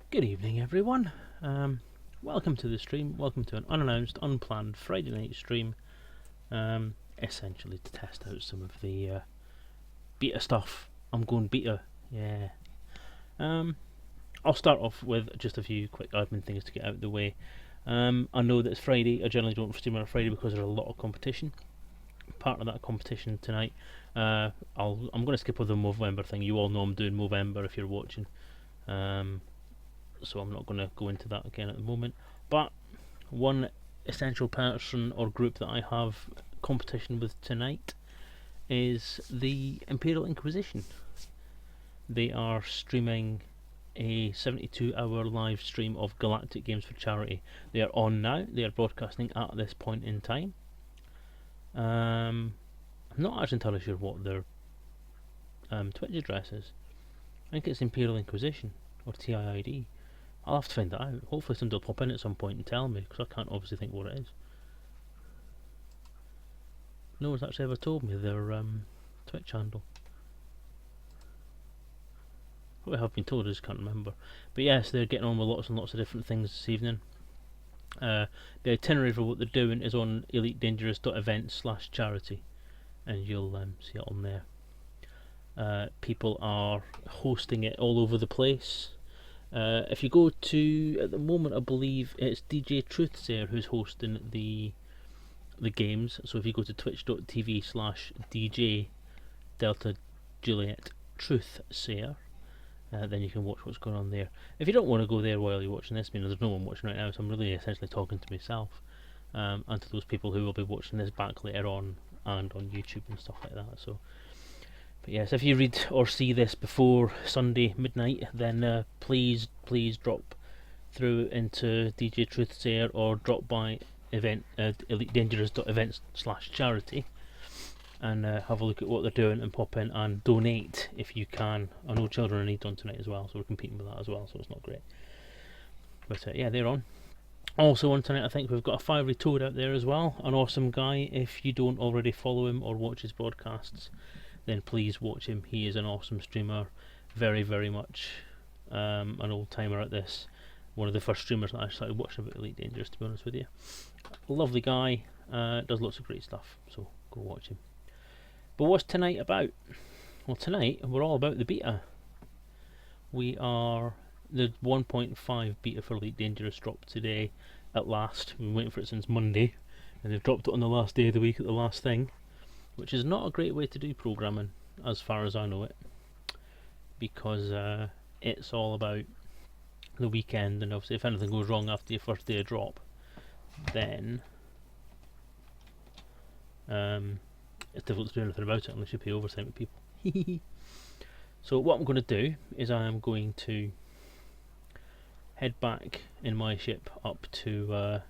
Good evening, everyone. Welcome to the stream. Welcome to an unannounced, unplanned Friday night stream. Essentially to test out some of the beta stuff. I'm going beta, yeah. I'll start off with just a few quick admin things to get out of the way. I know that it's Friday. I generally don't stream on a Friday because there's a lot of competition. Part of that competition tonight, I'm going to skip over the Movember thing. You all know I'm doing Movember if you're watching. So I'm not going to go into that again at the moment. But one essential person or group that I have competition with tonight is the Imperial Inquisition. They are streaming a 72-hour live stream of Galactic Games for Charity. They are on now. They are broadcasting at this point in time. I'm not actually entirely sure what their Twitch address is. I think it's Imperial Inquisition or TIID. I'll have to find that out. Hopefully somebody will pop in at some point and tell me, because I can't obviously think what it is. No one's actually ever told me their Twitch handle. What I have been told, I just can't remember. But yes, they're getting on with lots and lots of different things this evening. The itinerary for what they're doing is on elitedangerous.events/charity, and you'll see it on there. People are hosting it all over the place. If you go to, at the moment I believe it's DJ Truthsayer who's hosting the games, so if you go to twitch.tv/DJ Delta Juliet Truthsayer, then you can watch what's going on there. If you don't want to go there while you're watching this, there's no one watching right now, so I'm really essentially talking to myself and to those people who will be watching this back later on and on YouTube and stuff like that. So, but yes, if you read or see this before Sunday midnight, then please drop through into DJ Truthsayer or drop by elitedangerous.events/charity and have a look at what they're doing and pop in and donate if you can. I know children are in need on tonight as well, so we're competing with that as well, so it's not great. But yeah, they're on. Also on tonight, I think we've got a Fiery Toad out there as well, an awesome guy. If you don't already follow him or watch his broadcasts, then please watch him. He is an awesome streamer, very, very much an old timer at this. One of the first streamers that I started watching about Elite Dangerous, to be honest with you. Lovely guy, does lots of great stuff, so go watch him. But what's tonight about? Well, tonight we're all about the beta. We are the 1.5 beta for Elite Dangerous dropped today at last. We've been waiting for it since Monday, and they've dropped it on the last day of the week at the last thing, which is not a great way to do programming as far as I know it, because it's all about the weekend, and obviously if anything goes wrong after your first day of drop, then it's difficult to do anything about it unless you pay overtime with people. So what I'm going to do is I am going to head back in my ship up to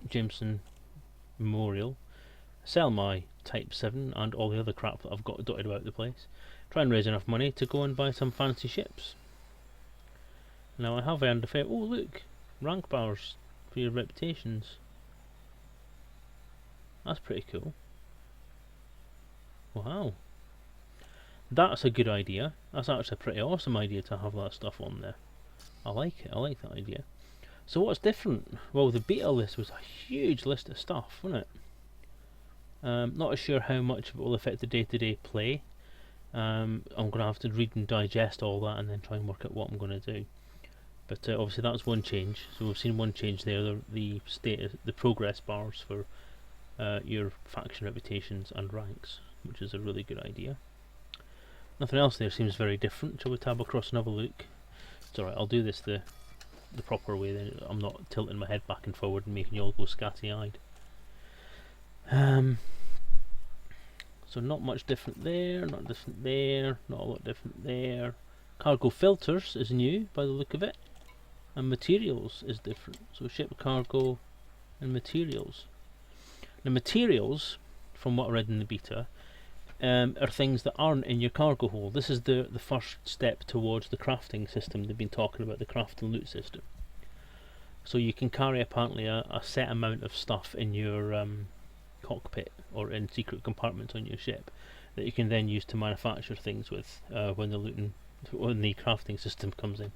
Jameson Memorial, sell my Type 7 and all the other crap that I've got dotted about the place, try and raise enough money to go and buy some fancy ships. Now I have earned a fair... Oh look! Rank bars for your reputations. That's pretty cool. Wow. That's a good idea. That's actually a pretty awesome idea to have that stuff on there. I like it. I like that idea. So what's different? Well, the beta list was a huge list of stuff, wasn't it? Not sure how much of it will affect the day-to-day play. I'm going to have to read and digest all that and then try and work out what I'm going to do. But obviously that's one change. So we've seen one change there, the status, the progress bars for your faction reputations and ranks, which is a really good idea. Nothing else there seems very different. Shall we tab across and have a look? It's alright, I'll do this the proper way, then I'm not tilting my head back and forward and making you all go scatty-eyed. So not much different there, not different there, not a lot different there. Cargo filters is new by the look of it, and materials is different. So ship cargo and materials. The materials, from what I read in the beta, are things that aren't in your cargo hold. This is the first step towards the crafting system. They've been talking about the craft and loot system. So you can carry apparently a set amount of stuff in your cockpit or in secret compartments on your ship that you can then use to manufacture things with when the looting when the crafting system comes in.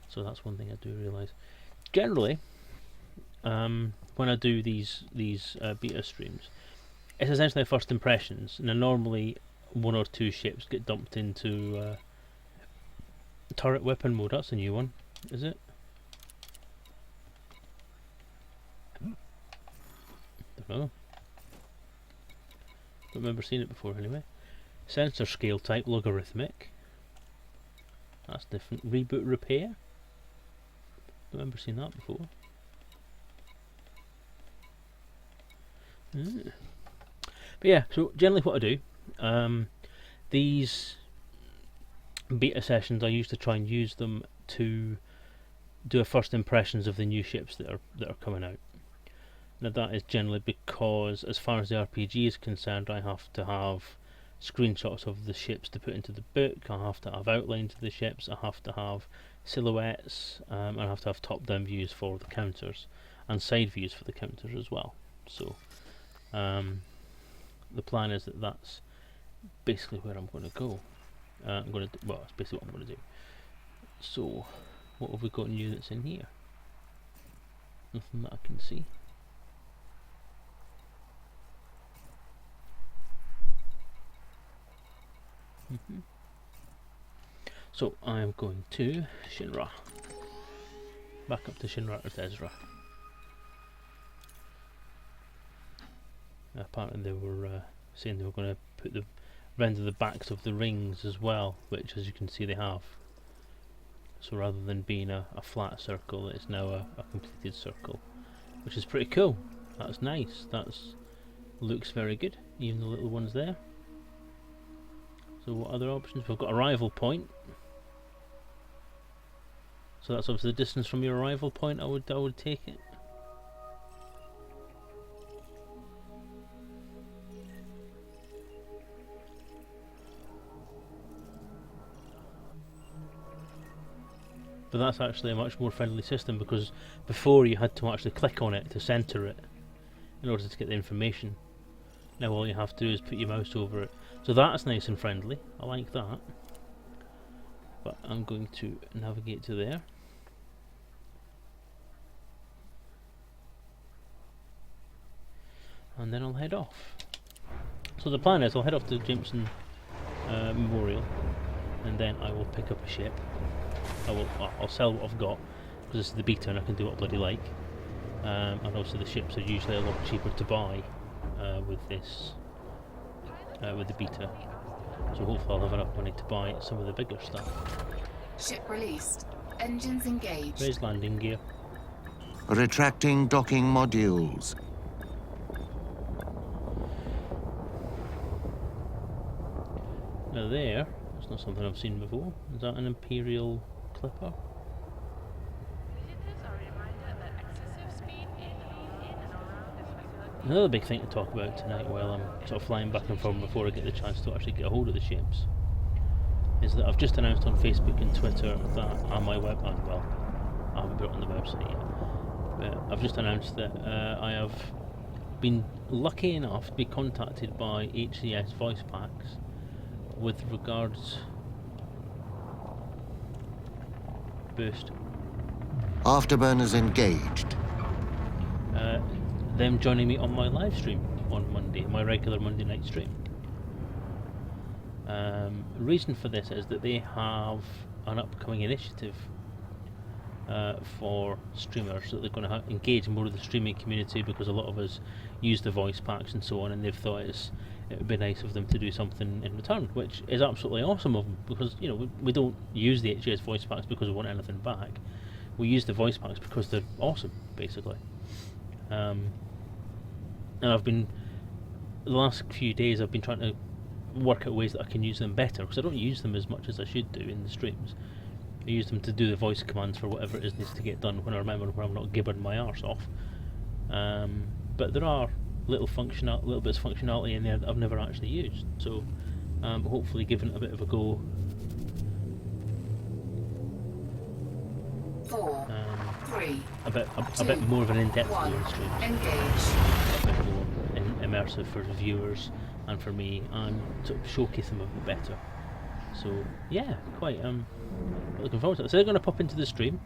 So that's one thing I do realise. Generally, when I do these beta streams, it's essentially first impressions. Now normally 1 or 2 ships get dumped into turret weapon mode. That's a new one, is it? Don't know. Don't remember seeing it before anyway. Sensor scale type logarithmic. That's different. Reboot repair. Don't remember seeing that before. But yeah, so generally what I do, these beta sessions I used to try and use them to do a first impressions of the new ships that are coming out. Now that is generally because, as far as the RPG is concerned, I have to have screenshots of the ships to put into the book, I have to have outlines of the ships, I have to have silhouettes, and I have to have top-down views for the counters, and side views for the counters as well. So the plan is that that's basically where I'm going to go. I'm going to well, that's basically what I'm going to do. So, what have we got new that's in here? Nothing that I can see. So I am going to Shinra. Back up to Shinra or Ezra. Apparently they were saying they were going to render the backs of the rings as well, which as you can see they have. So rather than being a flat circle, it's now a completed circle, which is pretty cool. That's nice. Looks very good, even the little ones there. So what other options? We've got arrival point. So that's obviously the distance from your arrival point. I would take it. But that's actually a much more friendly system, because before you had to actually click on it to center it in order to get the information. Now all you have to do is put your mouse over it. So that's nice and friendly. I like that. But I'm going to navigate to there. And then I'll head off. So the plan is I'll head off to Jameson Memorial, and then I will pick up a ship. I'll sell what I've got, because this is the beta and I can do what I bloody like. And also the ships are usually a lot cheaper to buy with this, with the beta. So hopefully I'll have enough money to buy some of the bigger stuff. Ship released. Engines engaged. Raise landing gear. Retracting docking modules. Now that's not something I've seen before. Is that an Imperial clipper? Another big thing to talk about tonight while I'm sort of flying back and forth before I get the chance to actually get a hold of the ships is that I've just announced on Facebook and Twitter that on my website, well, I haven't put it on the website yet, but I've just announced that I have been lucky enough to be contacted by HCS voice packs with regards boost. Afterburners engaged. Them joining me on my live stream on Monday, my regular Monday night stream. Reason for this is that they have an upcoming initiative for streamers, that they're going to engage more of the streaming community, because a lot of us use the voice packs and so on, and they've thought it would be nice of them to do something in return, which is absolutely awesome of them, because we don't use the HGS voice packs because we want anything back. We use the voice packs because they're awesome, basically. And I've been, the last few days I've been trying to work out ways that I can use them better, because I don't use them as much as I should do in the streams. I use them to do the voice commands for whatever it is needs to get done when I remember, when I'm not gibbering my arse off. But there are little bits of functionality in there that I've never actually used, so hopefully giving it a bit of a go. 4, 3, a bit more of an in-depth view on streams. engage. A bit more immersive for the viewers and for me, and sort of showcase them a bit better. So yeah, quite looking forward to it. So they're going to pop into the stream,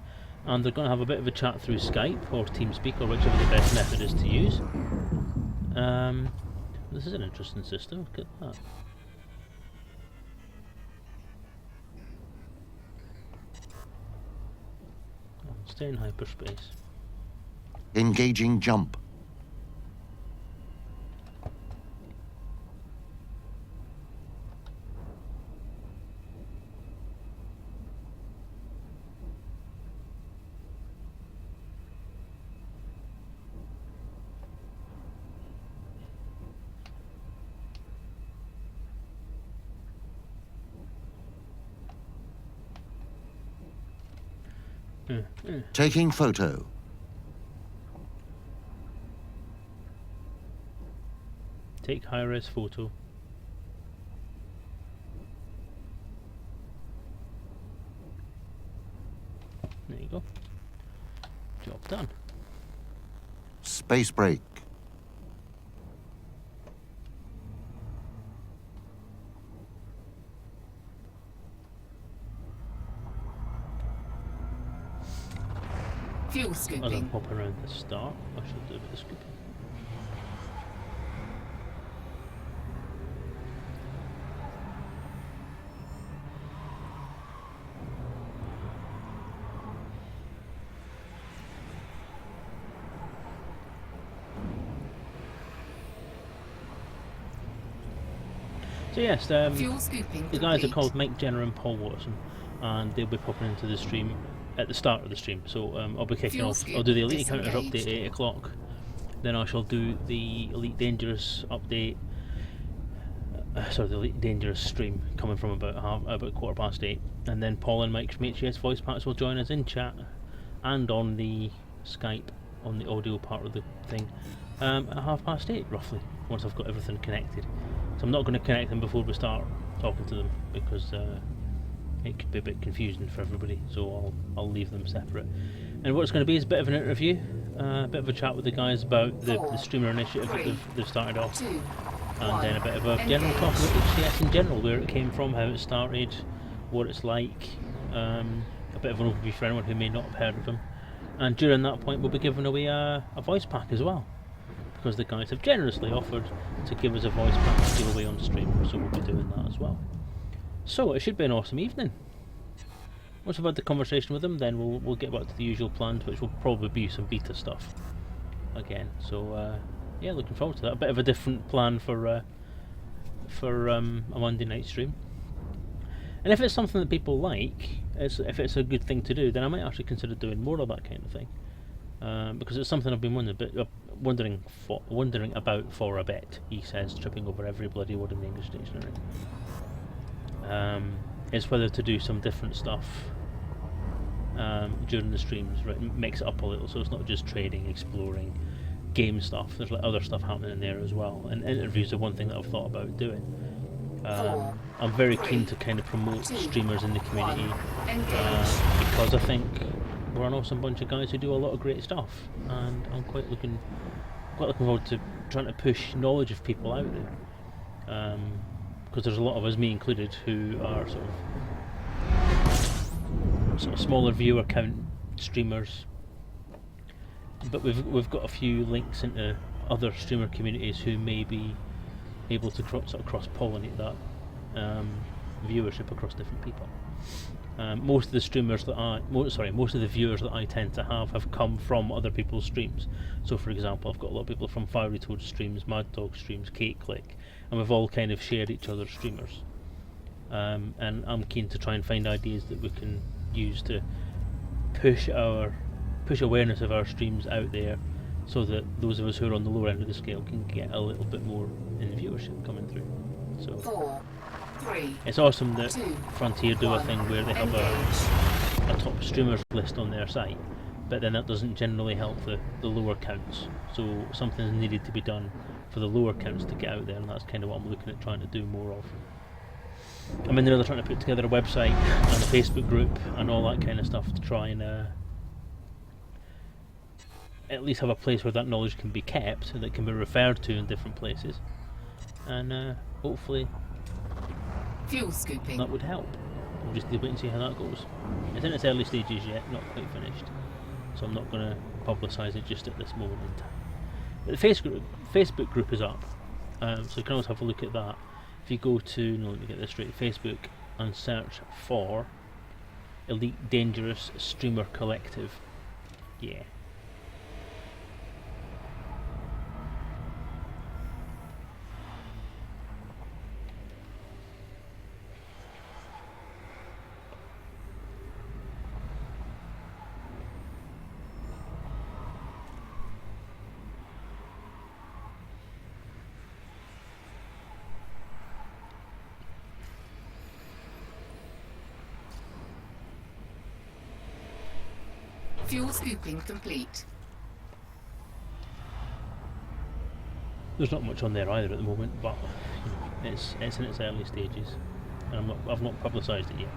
and they're going to have a bit of a chat through Skype or TeamSpeak or whichever the best method is to use. This is an interesting system. Look at that. Stay in hyperspace. Engaging jump. Taking photo. Take high-res photo. There you go. Job done. Space break. Fuel As I'm scooping. popping around the start, I should do a bit of scooping. So yes, Fuel scooping. the guys are complete. called Mike Jenner and Paul Watson, and they'll be popping into the stream at the start of the stream. So I'll be kicking Fuel off. scoop I'll do the Elite Encounters disengaged. update at 8 o'clock. Then I shall do the Elite Dangerous update. Sorry, the Elite Dangerous stream coming from about 8:15, and then Paul and Mike from HES Voice Packs will join us in chat and on the Skype on the audio part of the thing at 8:30 roughly. Once I've got everything connected, so I'm not going to connect them before we start talking to them because it could be a bit confusing for everybody. So I'll leave them separate. And what it's going to be is a bit of an interview, a bit of a chat with the guys about the streamer initiative that they've started off. 2, And then a bit of a general talk about HCS in general, where it came from, how it started, what it's like, a bit of an overview for anyone who may not have heard of them. And during that point we'll be giving away a voice pack as well, because the guys have generously offered to give us a voice pack to give away on stream, so we'll be doing that as well. So it should be an awesome evening. Once we've had the conversation with them, then we'll get back to the usual plans, which will probably be some beta stuff again. So yeah, looking forward to that. A bit of a different plan for a Monday night stream. And if it's something that people like, if it's a good thing to do, then I might actually consider doing more of that kind of thing. Because it's something I've been wondering about for a bit. He says, tripping over every bloody word in the English dictionary. Is whether to do some different stuff during the streams, right? Mix it up a little, so it's not just trading, exploring, game stuff. There's like other stuff happening in there as well. And interviews are one thing that I've thought about doing. I'm very keen to kind of promote streamers in the community because I think we're an awesome bunch of guys who do a lot of great stuff, and I'm quite looking forward to trying to push knowledge of people out there. Because there's a lot of us, me included, who are sort of smaller viewer count streamers, but we've got a few links into other streamer communities who may be able to cross-pollinate that viewership across different people. Most of the viewers that I tend to have come from other people's streams. So, for example, I've got a lot of people from Fiery Toad streams, Mad Dog streams, Cake Click, and we've all kind of shared each other's streamers. And I'm keen to try and find ideas that we can use to push awareness of our streams out there, so that those of us who are on the lower end of the scale can get a little bit more in viewership coming through. So 4, 3, it's awesome that 2, Frontier do a thing where they have a top streamers list on their site, but then that doesn't generally help the lower counts. So something's needed to be done for the lower counts to get out there, and that's kind of what I'm looking at trying to do more of. I mean, they're trying to put together a website and a Facebook group and all that kind of stuff to try and at least have a place where that knowledge can be kept and that can be referred to in different places, and hopefully Fuel scooping. That would help. We'll just wait and see how that goes. It's in its early stages yet, not quite finished, so I'm not going to publicise it just at this moment in time. But the Facebook group is up, so you can always have a look at that. If you go to, no, let me get this straight, Facebook, and search for Elite Dangerous Streamer Collective. Yeah. Fuel scooping complete. There's not much on there either at the moment, but you know, it's in its early stages, and I've not publicised it yet.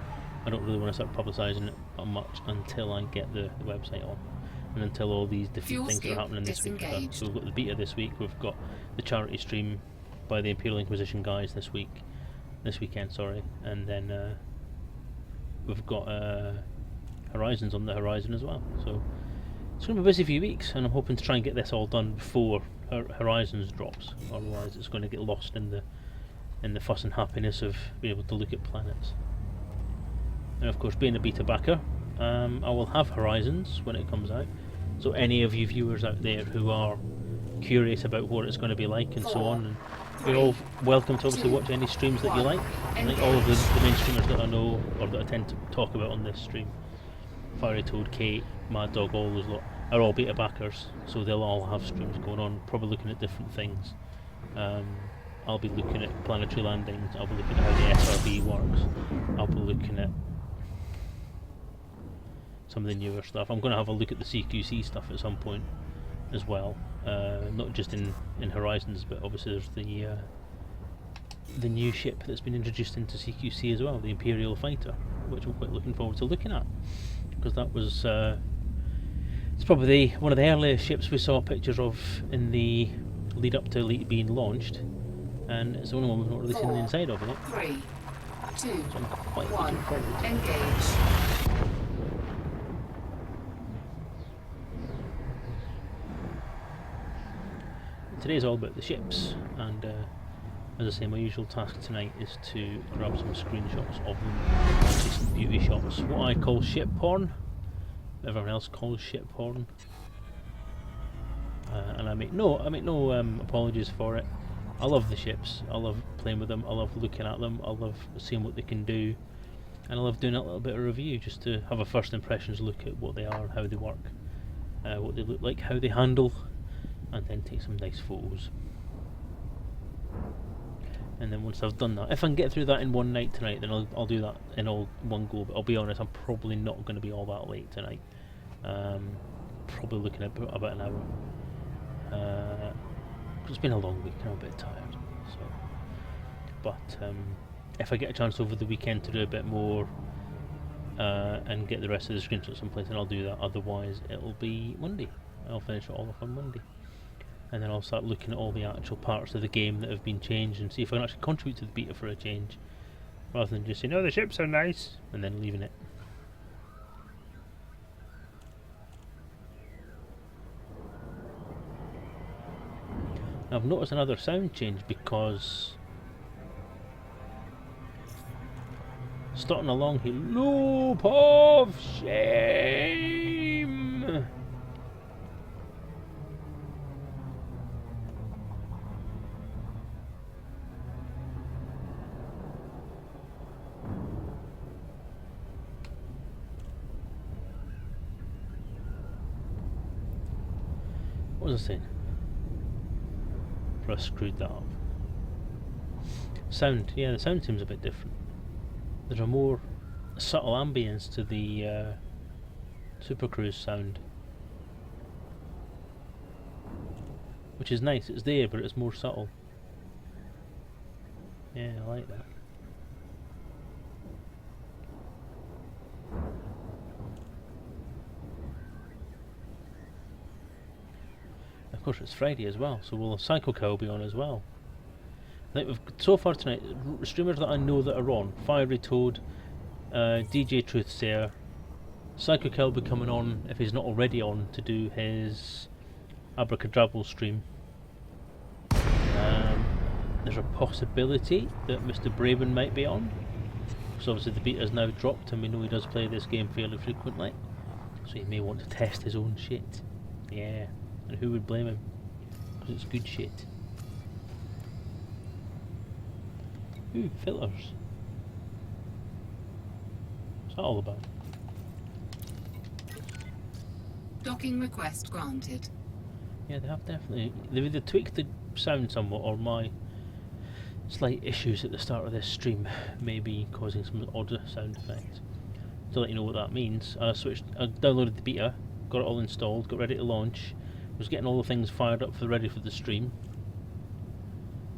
I don't really want to start publicising it much until I get the website on, and until all these different Fuel things are happening this week. disengaged. So we've got the beta this week. We've got the charity stream by the Imperial Inquisition guys this weekend, sorry, and then we've got Horizons on the horizon as well. So it's going to be a busy few weeks, and I'm hoping to try and get this all done before Horizons drops. Otherwise, it's going to get lost in the fuss and happiness of being able to look at planets. And of course, being a beta backer, I will have Horizons when it comes out. So any of you viewers out there who are curious about what it's going to be like and so on, and you're all welcome to obviously watch any streams that you like. I think all of the main streamers that I know or that I tend to talk about on this stream, Fiery Toad, Kate, Mad Dog, all those lot, are all beta backers, so they'll all have streams going on, probably looking at different things. I'll be looking at planetary landings, I'll be looking at how the SRB works, I'll be looking at some of the newer stuff. I'm going to have a look at the CQC stuff at some point as well, not just in Horizons, but obviously there's the new ship that's been introduced into CQC as well, the Imperial Fighter, which I'm quite looking forward to looking at, because that was it's probably one of the earliest ships we saw pictures of in the lead up to Elite being launched, and it's the only one we've not really seen the inside of yet. 3, 2, So I'm quite 1. looking forward to it. Engage. Today's all about the ships, and as I say, my usual task tonight is to grab some screenshots of them, see some beauty shots, what I call ship porn, everyone else calls ship porn, and I make no apologies for it. I love the ships, I love playing with them, I love looking at them, I love seeing what they can do, and I love doing a little bit of review just to have a first impressions look at what they are, how they work, what they look like, how they handle, and then take some nice photos. And then once I've done that, if I can get through that in one night tonight, then I'll do that in all one go. But I'll be honest, I'm probably not going to be all that late tonight. Probably looking at about an hour. It's been a long week and I'm a bit tired. So, but if I get a chance over the weekend to do a bit more and get the rest of the screenshots someplace, then I'll do that. Otherwise, it'll be Monday. I'll finish it all off on Monday. And then I'll start looking at all the actual parts of the game that have been changed and see if I can actually contribute to the beta for a change, rather than just saying, oh, the ships are nice, and then leaving it. Now, I've noticed another sound change because starting along here, loop of shame. What was I saying? I screwed that up. Sound, yeah, the sound seems a bit different. There's a more subtle ambience to the Super Cruise sound, which is nice. It's there, but it's more subtle. Yeah, I like that. Of course, it's Friday as well, so will Psycho Cow be on as well? I think so far tonight, streamers that I know that are on: Fiery Toad, DJ Truthsayer, Psycho Kelby coming on if he's not already on to do his Abracadabra stream. There's a possibility that Mr. Braben might be on, because obviously the beta's now dropped and we know he does play this game fairly frequently, so he may want to test his own shit. Yeah, and who would blame him? Because it's good shit. Ooh, filters. What's that all about? Docking request granted. Yeah, they have definitely. They've either tweaked the sound somewhat, or my slight issues at the start of this stream may be causing some odd sound effects. To let you know what that means, I downloaded the beta, got it all installed, got ready to launch, was getting all the things fired up ready for the stream,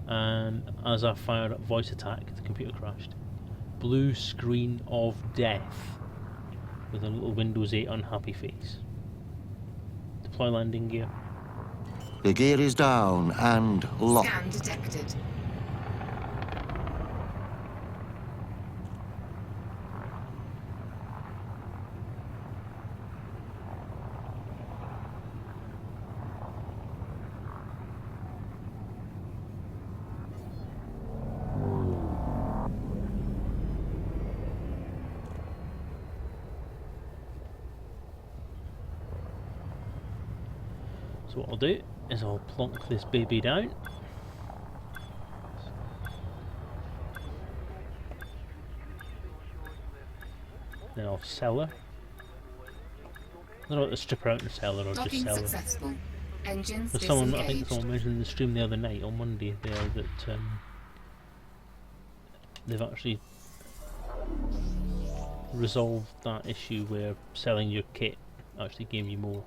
and as I fired up voice attack, the computer crashed. Blue screen of death with a little Windows 8 unhappy face. Deploy landing gear. The gear is down and locked. Scan detected. So what I'll do is I'll plonk this baby down. Then I'll sell her. I don't know what to strip her out and sell her, or just Docking sell her. successful. Engines There's someone, I think disengaged. someone mentioned in the stream the other night on Monday there that they've actually resolved that issue where selling your kit actually gave you more.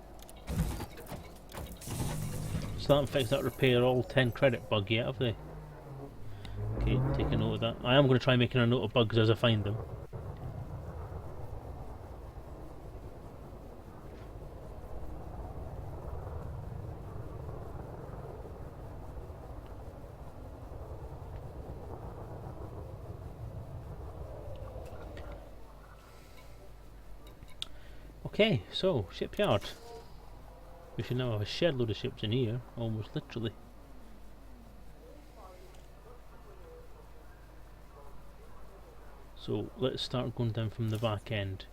So that fixed that repair all 10 credit bug yet, have they? Okay, take a note of that. I am going to try making a note of bugs as I find them. Okay, so shipyard. We should now have a shed load of ships in here, almost literally. So let's start going down from the back end.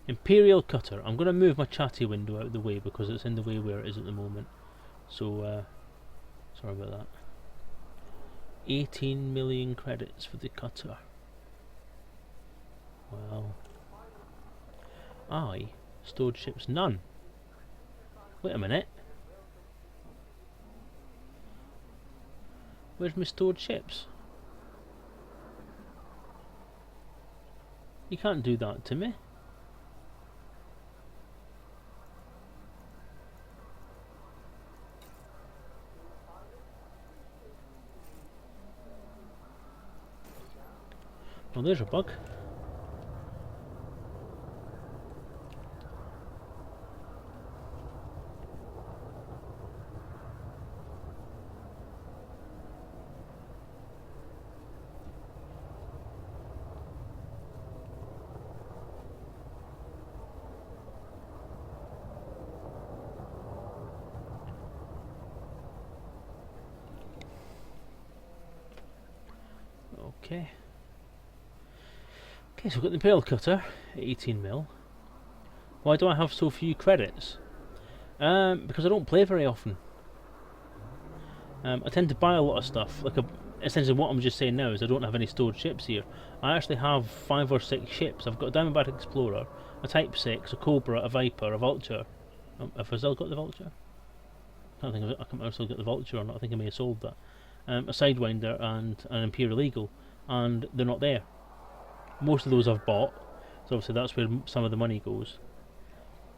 Imperial Cutter. I'm going to move my chatty window out of the way because it's in the way where it is at the moment. So, sorry about that. 18 million credits for the cutter. Well, I stored ships none. Wait a minute. Where's my stored ships? You can't do that to me. Oh, there's a bug. Okay. Okay, so we've got the Imperial Cutter at 18 mil. Why do I have so few credits? Because I don't play very often. I tend to buy a lot of stuff. Essentially what I'm just saying now is I don't have any stored ships here. I actually have 5 or 6 ships. I've got a Diamondback Explorer, a Type 6, a Cobra, a Viper, a Vulture. Have I still got the Vulture? I can't think of it. I can't remember if I still got the Vulture or not. I think I may have sold that. A Sidewinder and an Imperial Eagle, and they're not there. Most of those I've bought, so obviously that's where some of the money goes.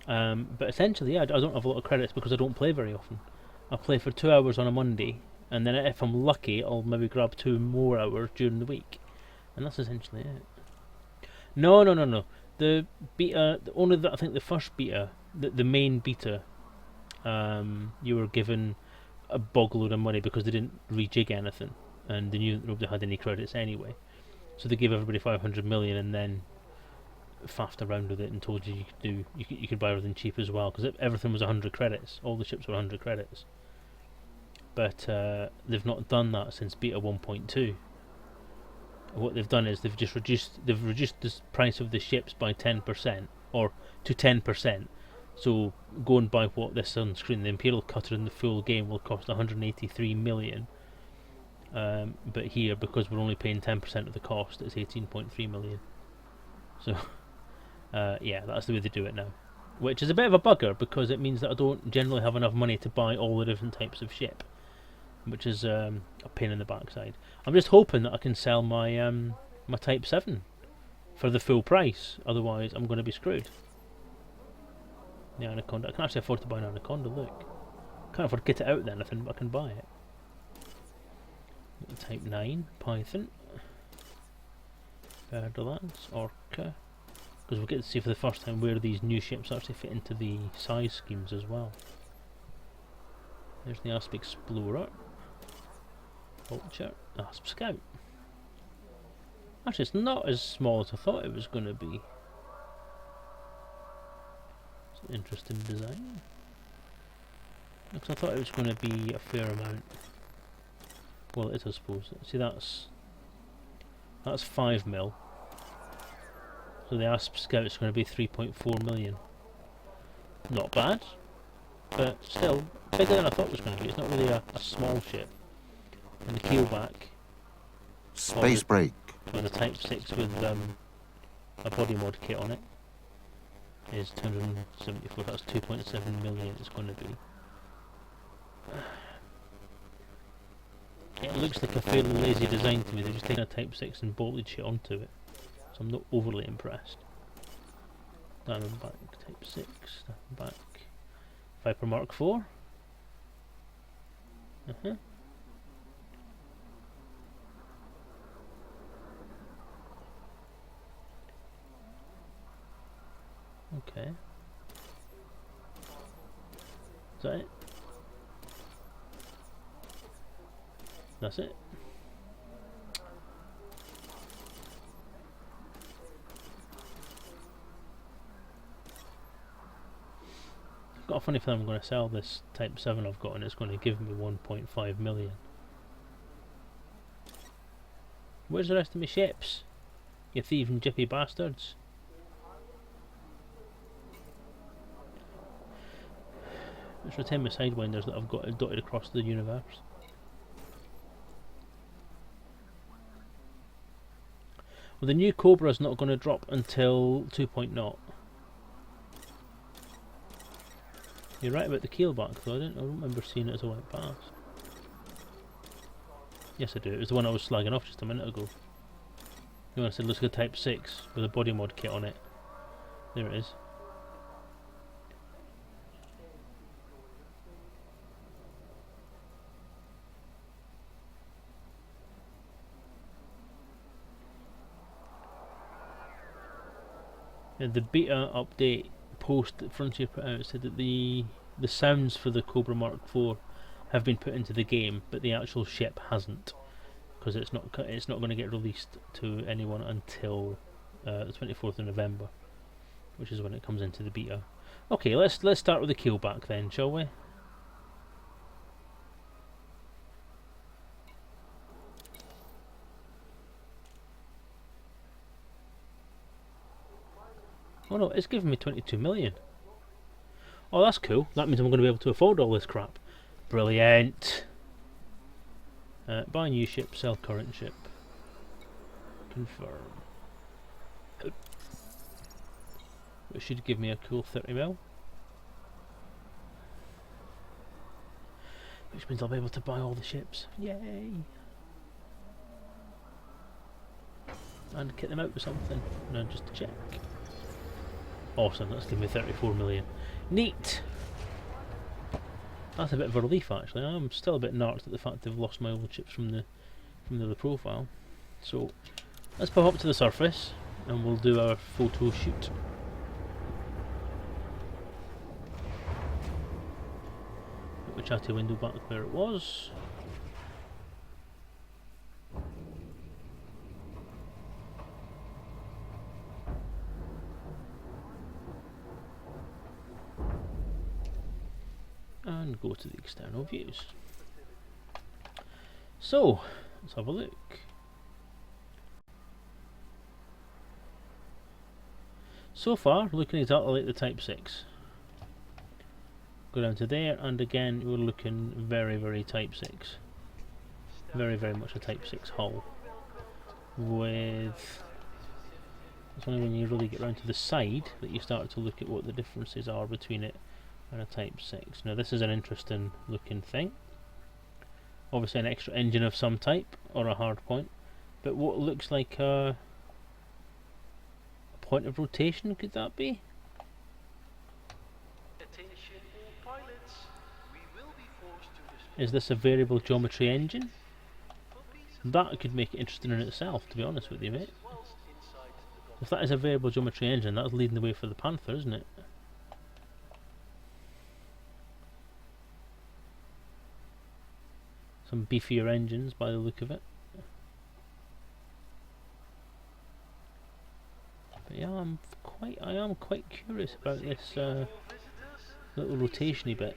But essentially, yeah, I don't have a lot of credits because I don't play very often. I play for 2 hours on a Monday, and then if I'm lucky, I'll maybe grab 2 more hours during the week, and that's essentially it. No. The beta, I think the first beta, the main beta, you were given a bog load of money because they didn't rejig anything. and they knew that nobody had any credits anyway. So they gave everybody 500 million and then faffed around with it and told you you could buy everything cheap as well, because everything was 100 credits. All the ships were 100 credits. But they've not done that since beta 1.2. What they've done is they've reduced the price of the ships by 10%, or to 10%. So go and buy what this on screen. The Imperial Cutter in the full game will cost 183 million. But here, because we're only paying 10% of the cost, it's 18.3 million. So yeah, that's the way they do it now, which is a bit of a bugger, because it means that I don't generally have enough money to buy all the different types of ship, which is a pain in the backside. I'm just hoping that I can sell my my Type 7 for the full price, otherwise I'm going to be screwed. The Anaconda, I can actually afford to buy an Anaconda, look. Can't afford to get it out then, but I can buy it. Type 9, Python, Borderlands, Orca, because we'll get to see for the first time where these new ships actually fit into the size schemes as well. There's the Asp Explorer, Vulture, Asp Scout. Actually, it's not as small as I thought it was going to be. It's an interesting design. Because I thought it was going to be a fair amount. Well, it is, I suppose. See, that's 5 mil. So the Asp Scout is going to be 3.4 million. Not bad, but still bigger than I thought it was going to be. It's not really a small ship. And the Keelback, Space break. and the Type 6 with a body mod kit on it, is 274. That's 2.7 million. It's going to be. It looks like a fairly lazy design to me. They've just taken a Type 6 and bolted shit onto it, so I'm not overly impressed. Diamondback Type 6, Diamondback Viper Mark 4. Okay. Is that it? That's it. I've got a funny feeling I'm going to sell this Type 7 I've got, and it's going to give me 1.5 million. Where's the rest of my ships? You thieving jippy bastards. Let's retain my sidewinders that I've got dotted across the universe. Well, the new Cobra is not going to drop until 2.0. You're right about the Keelback though, I don't remember seeing it as I went past. Yes I do, it was the one I was slagging off just a minute ago. You want to say let's go Type 6 with a body mod kit on it. There it is. The beta update post that Frontier put out said that the sounds for the Cobra Mark IV have been put into the game, but the actual ship hasn't, because it's not going to get released to anyone until the 24th of November, which is when it comes into the beta. Okay, let's start with the Keelback then, shall we? Oh no, it's giving me 22 million. Oh, that's cool. That means I'm going to be able to afford all this crap. Brilliant. Buy new ship, sell current ship. Confirm. Which should give me a cool 30 mil. Which means I'll be able to buy all the ships. Yay! And kit them out with something. No, just to check. Awesome, that's giving me 34 million. Neat! That's a bit of a relief actually. I'm still a bit narked at the fact they've lost my old chips from the other profile. So let's pop up to the surface and we'll do our photo shoot. Put the chatty window back where it was. and go to the external views. So let's have a look. So far looking exactly like the Type 6. Go down to there, and again we're looking very, very Type 6. Very, very much a Type 6 hull. With... it's only when you really get round to the side that you start to look at what the differences are between it and a Type 6. Now this is an interesting looking thing. Obviously an extra engine of some type, or a hard point. But what looks like a point of rotation, could that be? Is this a variable geometry engine? That could make it interesting in itself, to be honest with you, mate. If that is a variable geometry engine, that's leading the way for the Panther, isn't it? Some beefier engines by the look of it. But yeah, I am quite curious about this little rotationy bit.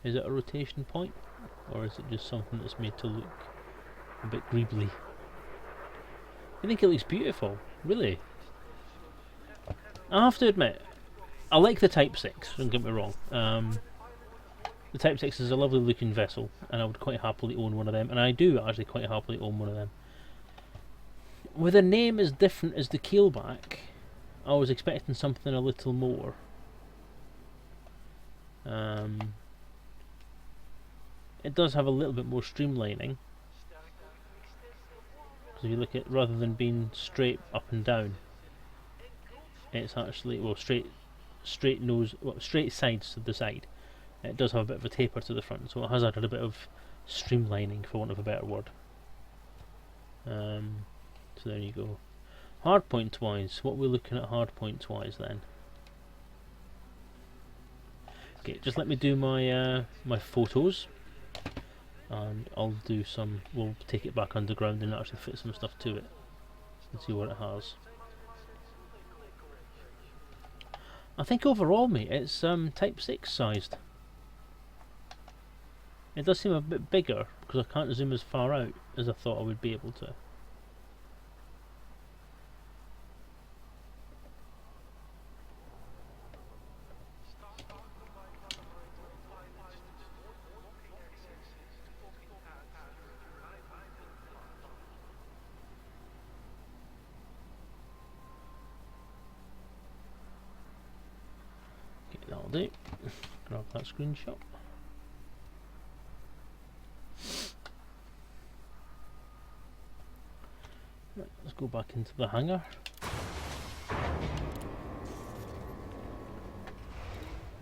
Is it a rotation point, or is it just something that's made to look a bit greebly? I think it looks beautiful, really. I have to admit, I like the Type 6, don't get me wrong. The Type 6 is a lovely looking vessel, and I would quite happily own one of them, and I do actually quite happily own one of them. With a name as different as the Keelback, I was expecting something a little more. It does have a little bit more streamlining. Because if you look at, rather than being straight up and down, it's actually, well, straight sides to the side. It does have a bit of a taper to the front, so it has added a bit of streamlining, for want of a better word. So there you go. Hardpoint wise, what we're looking at hardpoint wise then. Okay, just let me do my my photos, and I'll do some. We'll take it back underground and actually fit some stuff to it and see what it has. I think overall, mate, it's Type 6 sized. It does seem a bit bigger because I can't zoom as far out as I thought I would be able to. Okay, that'll do. Grab that screenshot. Right, let's go back into the hangar.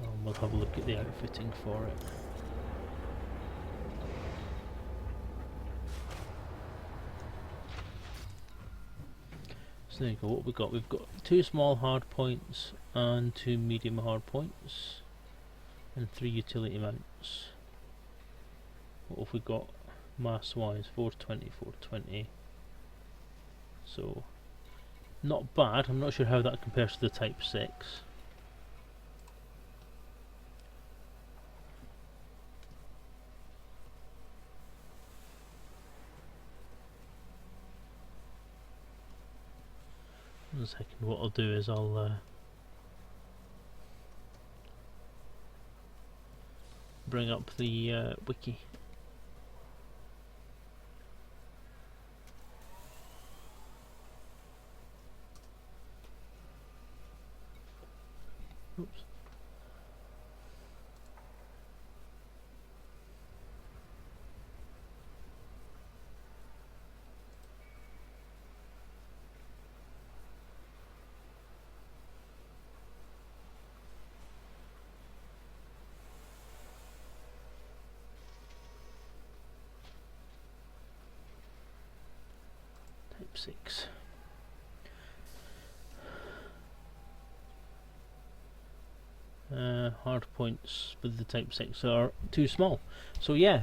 And we'll have a look at the outfitting for it. So there you go, what we've got. We've got 2 small hard points and 2 medium hard points and 3 utility mounts. What have we got mass wise? 420, 420. So, not bad. I'm not sure how that compares to the Type 6. One second, what I'll do is I'll bring up the wiki. Oops. Type 6. Hard points with the Type 6 are too small. So yeah,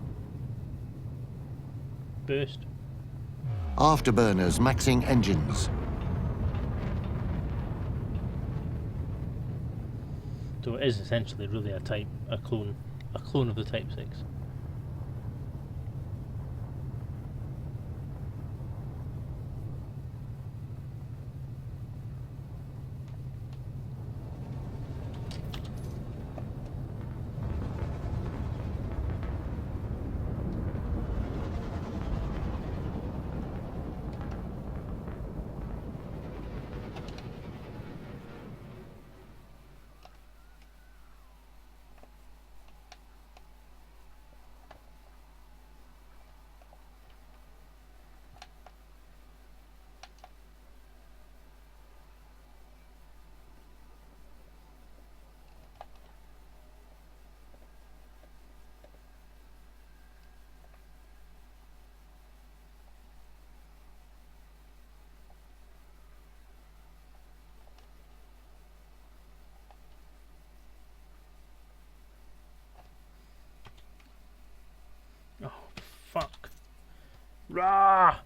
burst. Afterburners maxing engines. So it is essentially really a clone of the Type 6. Oh, fuck. Rah!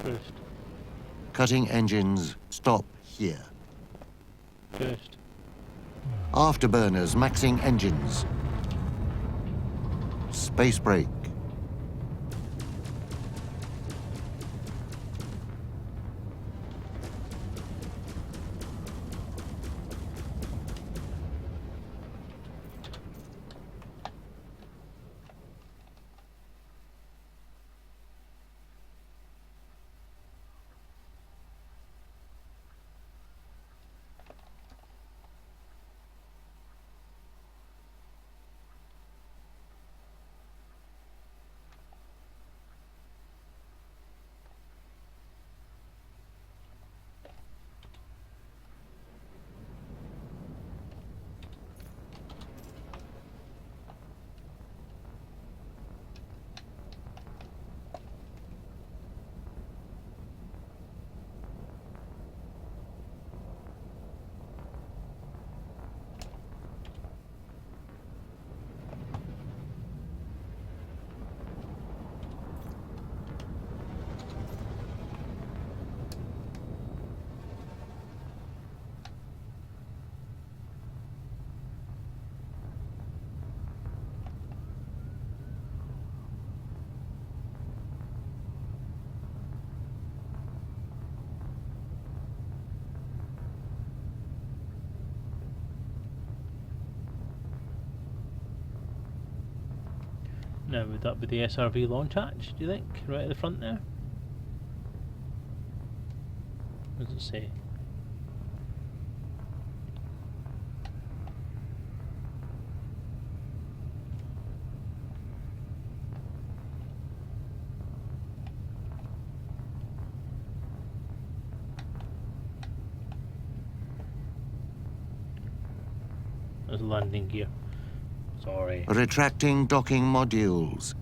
Burst. Cutting engines. Stop here. Burst. Afterburners maxing engines. Space brake. Now, would that be the SRV launch hatch, do you think? Right at the front there? What does it say? as landing gear. Sorry. Retracting docking modules.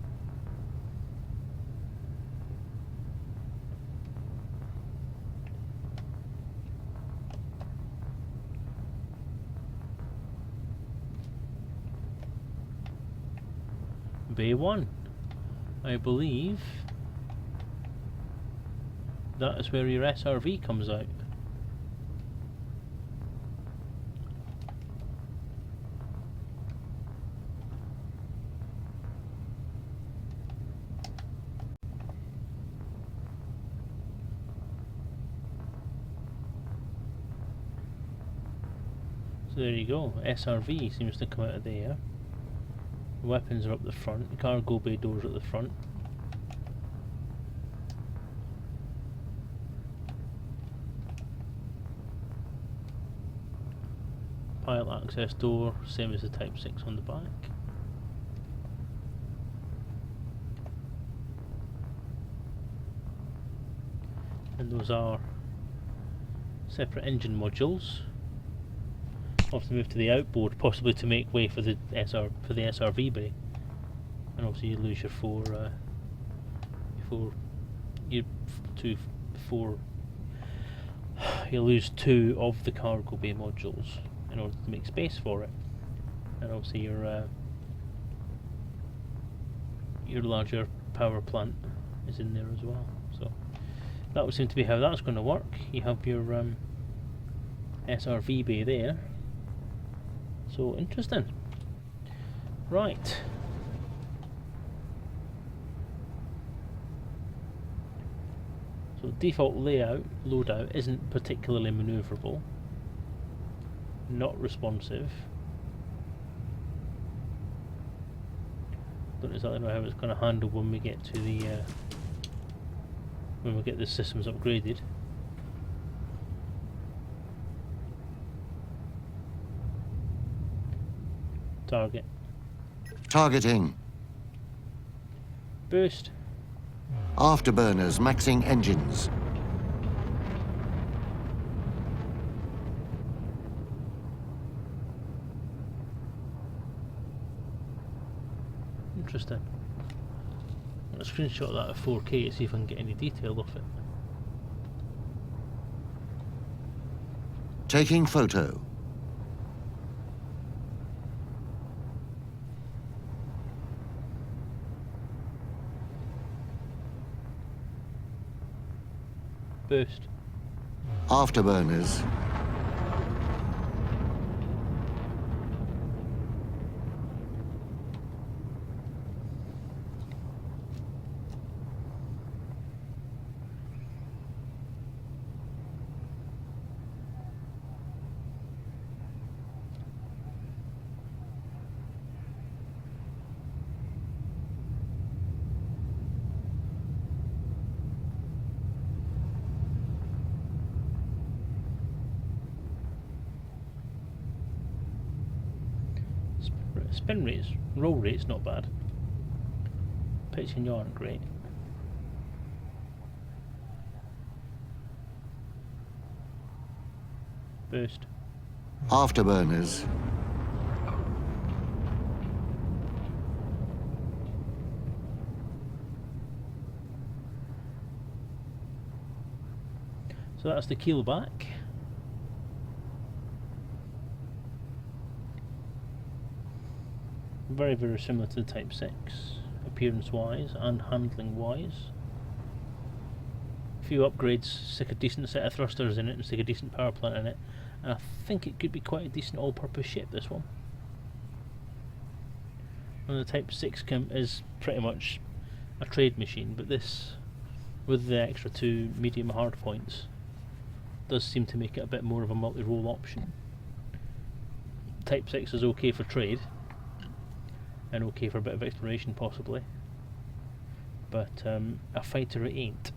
Bay 1. I believe that is where your SRV comes out. So there you go, SRV seems to come out of there. Weapons are up the front, the cargo bay doors at the front. Pilot access door, same as the Type 6 on the back. And those are separate engine modules. I'll have to move to the outboard, possibly to make way for the SRV bay. And obviously you lose your you lose two of the cargo bay modules in order to make space for it. And obviously your larger power plant is in there as well. So that would seem to be how that's going to work. You have your SRV bay there. So interesting. Right. So default loadout isn't particularly manoeuvrable. Not responsive. Don't exactly know how it's going to handle when we get to the when we get the systems upgraded. Target. Targeting. Boost. Afterburners maxing engines. Interesting. I'm going to screenshot that at 4K to see if I can get any detail off it. Taking photo. Boost. Afterburners. Spin rates, roll rates not bad. Pitch and yaw aren't great. Boost. Afterburners. So that's the Keelback. Very, very similar to the Type 6, appearance wise and handling wise. A few upgrades, stick a decent set of thrusters in it and stick a decent power plant in it, and I think it could be quite a decent all-purpose ship, this one. And the Type 6 is pretty much a trade machine, but this, with the extra 2 medium hard points, does seem to make it a bit more of a multi-role option. Type 6 is okay for trade, and okay for a bit of exploration possibly, but a fighter it ain't.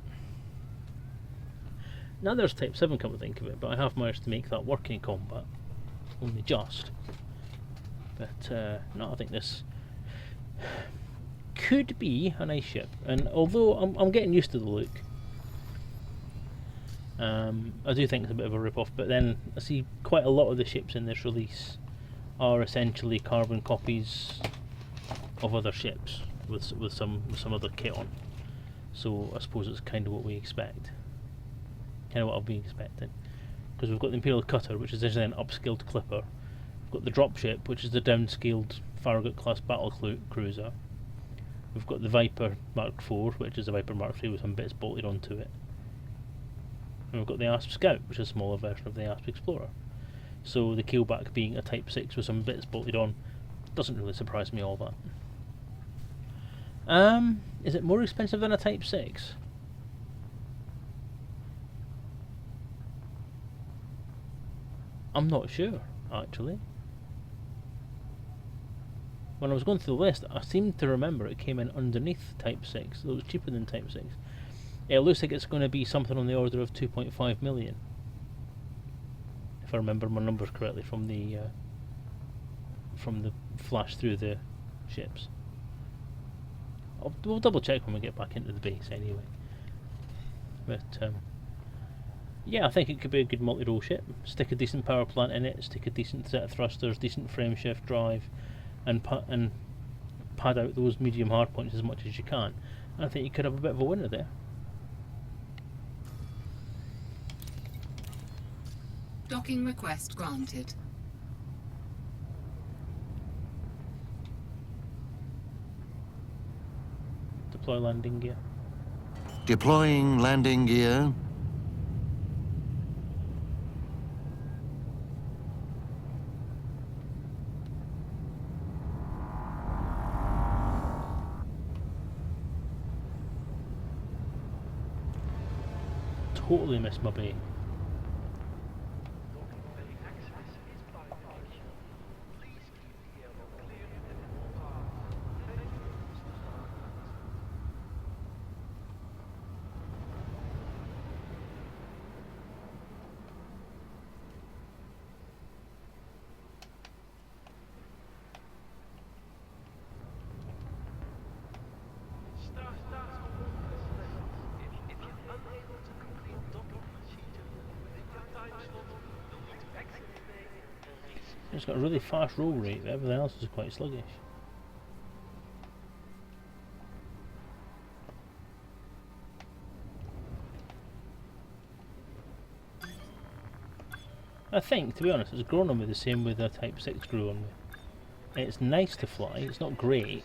Now there's Type 7 come to think of it, but I have managed to make that work in combat, only just. But no, I think this could be a nice ship, and although I'm getting used to the look, I do think it's a bit of a rip-off, but then I see quite a lot of the ships in this release are essentially carbon copies of other ships with some other kit on. So I suppose it's kind of what we expect. Kind of what I'll be expecting. Because we've got the Imperial Cutter, which is essentially an upscaled clipper. We've got the dropship, which is the downscaled Farragut class battle cruiser. We've got the Viper Mark IV, which is a Viper Mark III with some bits bolted onto it. And we've got the Asp Scout, which is a smaller version of the Asp Explorer. So the keelback being a Type 6 with some bits bolted on doesn't really surprise me all that. Is it more expensive than a Type 6? I'm not sure, actually. When I was going through the list, I seem to remember it came in underneath Type 6, so it was cheaper than Type 6. It looks like it's going to be something on the order of 2.5 million. If I remember my numbers correctly from the flash through the ships. We'll double check when we get back into the base anyway. But yeah, I think it could be a good multi-role ship. Stick a decent power plant in it, stick a decent set of thrusters, decent frame shift drive, and pad out those medium hard points as much as you can. And I think you could have a bit of a winner there. Docking request granted. Deploy landing gear. Deploying landing gear. Totally missed my bay. It's got a really fast roll rate, but everything else is quite sluggish. I think, to be honest, it's grown on me the same way the Type 6 grew on me. It's nice to fly, it's not great,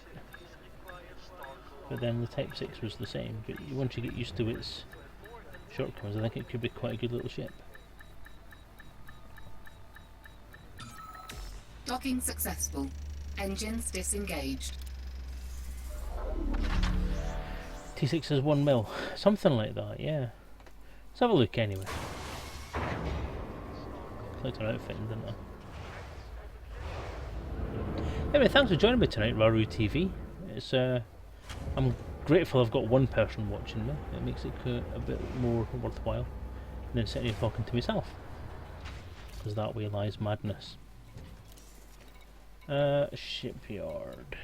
but then the Type 6 was the same. But once you get used to its shortcomings, I think it could be quite a good little ship. Docking successful. Engines disengaged. T6 is 1 mil. Something like that, yeah. Let's have a look anyway. Clicked on outfitting, didn't I? Anyway, thanks for joining me tonight, Raru TV. It's I'm grateful I've got one person watching me. It makes it a bit more worthwhile than sitting here talking to myself. Because that way lies madness. Shipyard.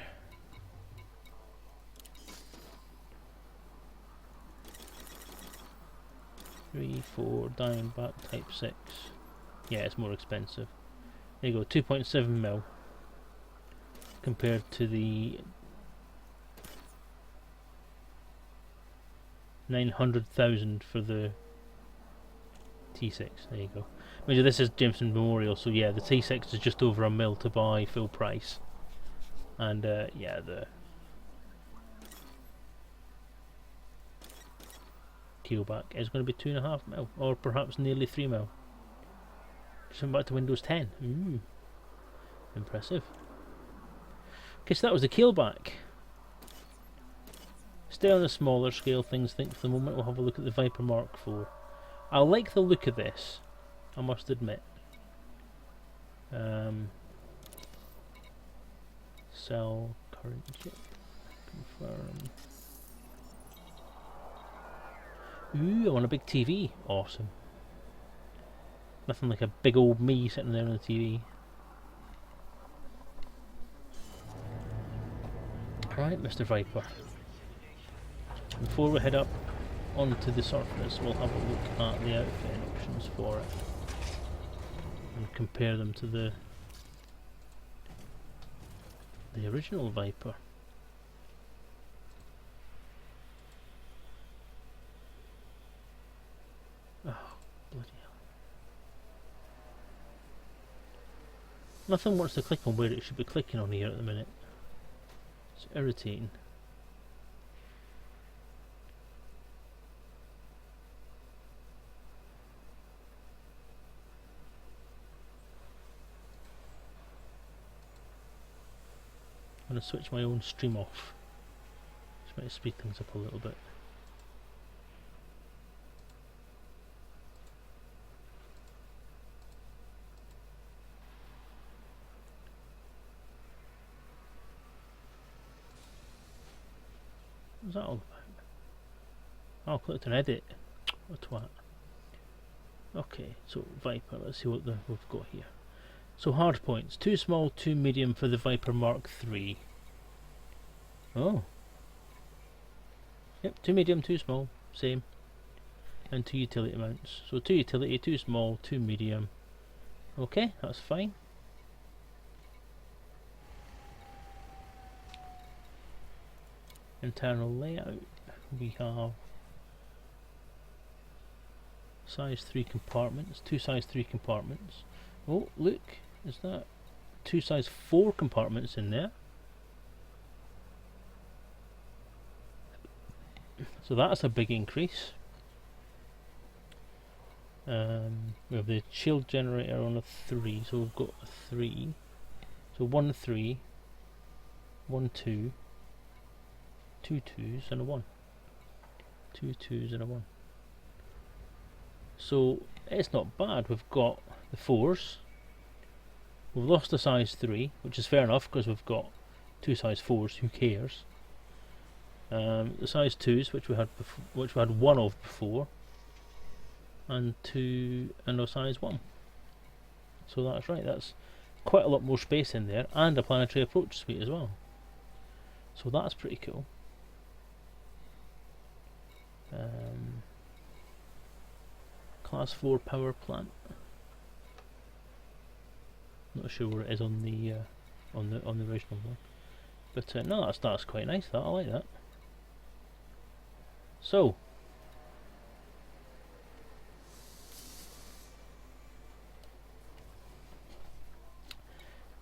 Three, 4, Diamondback Type 6. Yeah, it's more expensive. There you go, 2.7 mil compared to the 900,000 for the T6. There you go. Mind this is Jameson Memorial, so yeah, the T6 is just over a mil to buy full price, and yeah, the Keelback is going to be 2.5 mil, or perhaps nearly 3 mil. Just back to Windows 10. Impressive. Okay, so that was the Keelback. Stay on the smaller scale things. Think for the moment we'll have a look at the Viper Mark IV. I like the look of this, I must admit. Sell current ship. Confirm. Ooh, I want a big TV. Awesome. Nothing like a big old me sitting there on the TV. Right, Mr. Viper. Before we head up onto the surface, we'll have a look at the outfitting options for it and compare them to the the original Viper. Oh, bloody hell. Nothing wants to click on where it should be clicking on here at the minute. It's irritating. I'm going to switch my own stream off. Just might speed things up a little bit. What's that all about? Oh, I clicked on edit. What a twat. Okay, so Viper, let's see what we've got here. So hard points, 2 small, 2 medium for the Viper Mark III. Oh. Yep, 2 medium, 2 small, same. And 2 utility mounts. So 2 utility, 2 small, 2 medium. Okay, that's fine. Internal layout, we have size 3 compartments, 2 size 3 compartments. Oh, look, is that 2 size 4 compartments in there? So that's a big increase. We have the shield generator on a 3, so we've got a 3. So 1 3, 1 2, 2 2s and a 1. 2 2s and a 1. So it's not bad. We've got the 4s. We've lost the size 3, which is fair enough because we've got 2 size 4s. Who cares? The size 2s, which we had 1 of before, and 2 and a size 1. So that's right. That's quite a lot more space in there, and a planetary approach suite as well. So that's pretty cool. Class 4 power plant. Not sure where it is on the original one, but no, that's quite nice. I like that. So,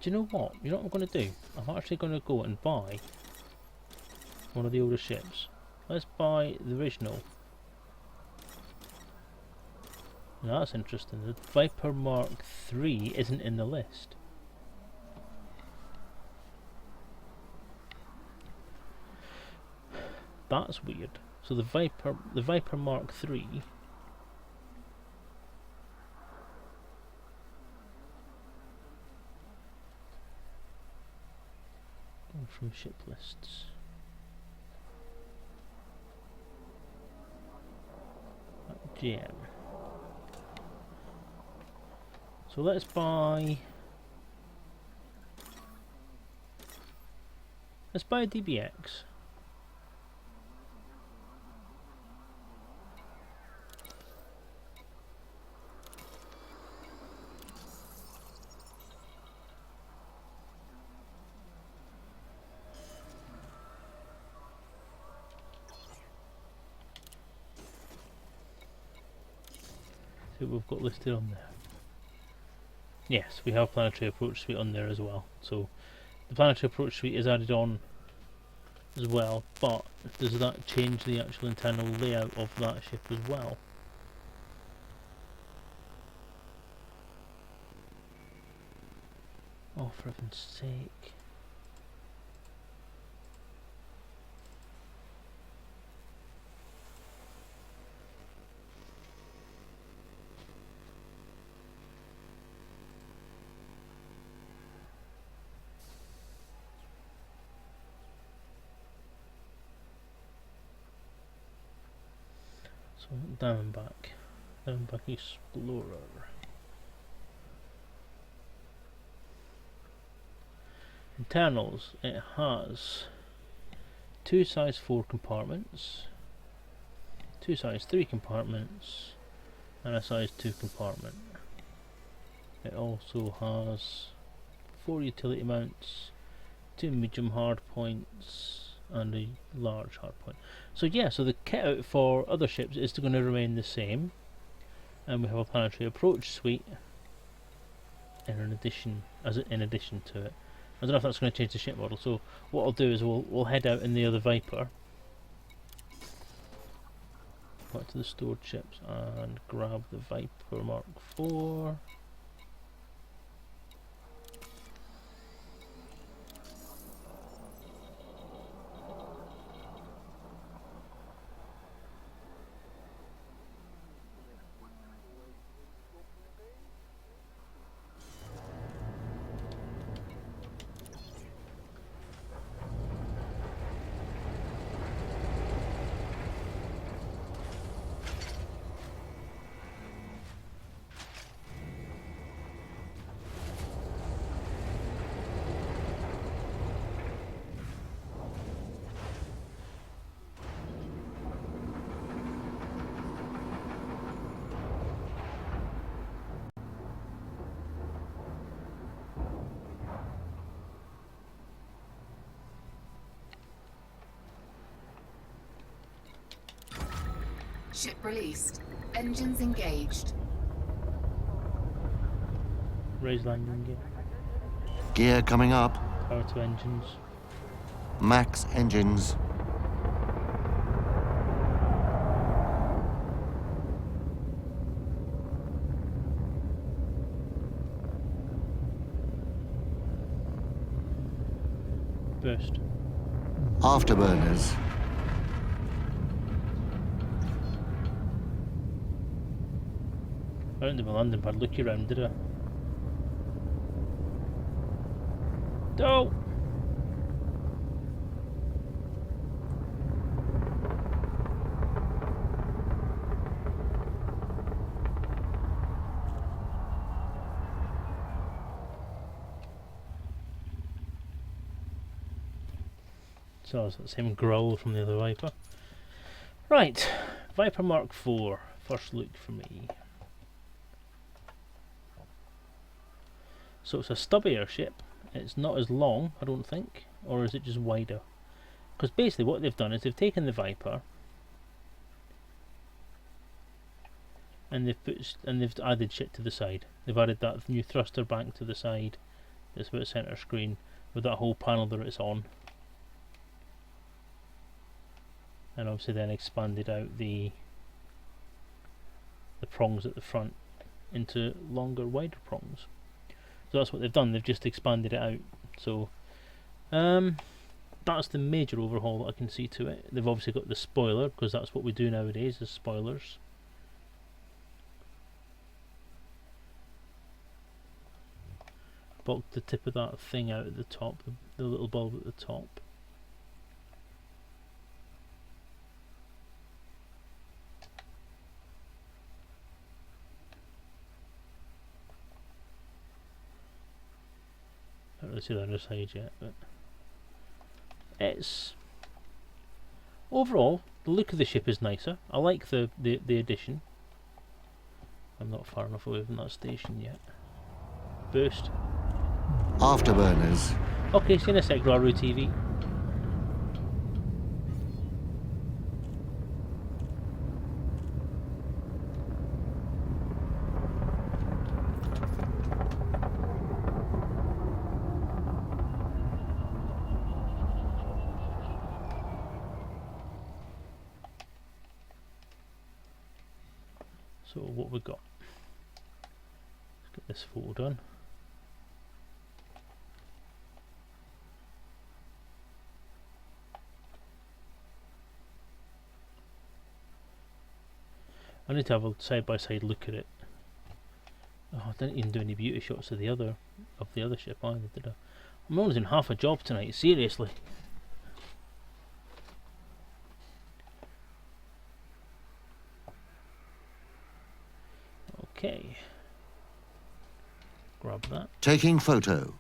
do you know what? You know what I'm going to do? I'm actually going to go and buy one of the older ships. Let's buy the original. Now that's interesting. The Viper Mark III isn't in the list. That's weird. So the Viper Mark III from ship lists. Gem. So let's buy a DBX. See what we've got listed on there. Yes, we have planetary approach suite on there as well. So the planetary approach suite is added on as well, but does that change the actual internal layout of that ship as well? Oh, for heaven's sake. So Diamondback Explorer. Internals, it has 2 size 4 compartments, 2 size 3 compartments, and a size 2 compartment. It also has 4 utility mounts, 2 medium hard points and a large hard point. So yeah, so the kit out for other ships is going to remain the same, and we have a planetary approach suite in addition to it. I don't know if that's going to change the ship model. So what I'll do is we'll head out in the other Viper, back to the stored ships, and grab the Viper Mark IV. Ship released. Engines engaged. Raise landing gear. Gear coming up. Power to engines. Max engines. Burst. Afterburners. I didn't do my landing pad looky round, did I? No! So it's that same growl from the other Viper. Right, Viper Mark IV. First look for me. So it's a stubby airship. It's not as long, I don't think, or is it just wider? Because basically what they've done is they've taken the Viper and they've added shit to the side. They've added that new thruster bank to the side. It's about center screen with that whole panel that it's on, and obviously then expanded out the prongs at the front into longer, wider prongs. So that's what they've done. They've just expanded it out. So that's the major overhaul that I can see to it. They've obviously got the spoiler, because that's what we do nowadays, is spoilers. Bulked the tip of that thing out at the top, the little bulb at the top. Don't really see the other side yet, but it's overall the look of the ship is nicer. I like the addition. I'm not far enough away from that station yet. Boost. Afterburners. Okay, see you in a sec, Raru TV. So what we got? Let's get this photo done. I need to have a side-by-side look at it. Oh, I didn't even do any beauty shots of the other ship either, did I? I'm only doing half a job tonight, seriously. Okay. Grab that. Taking photo.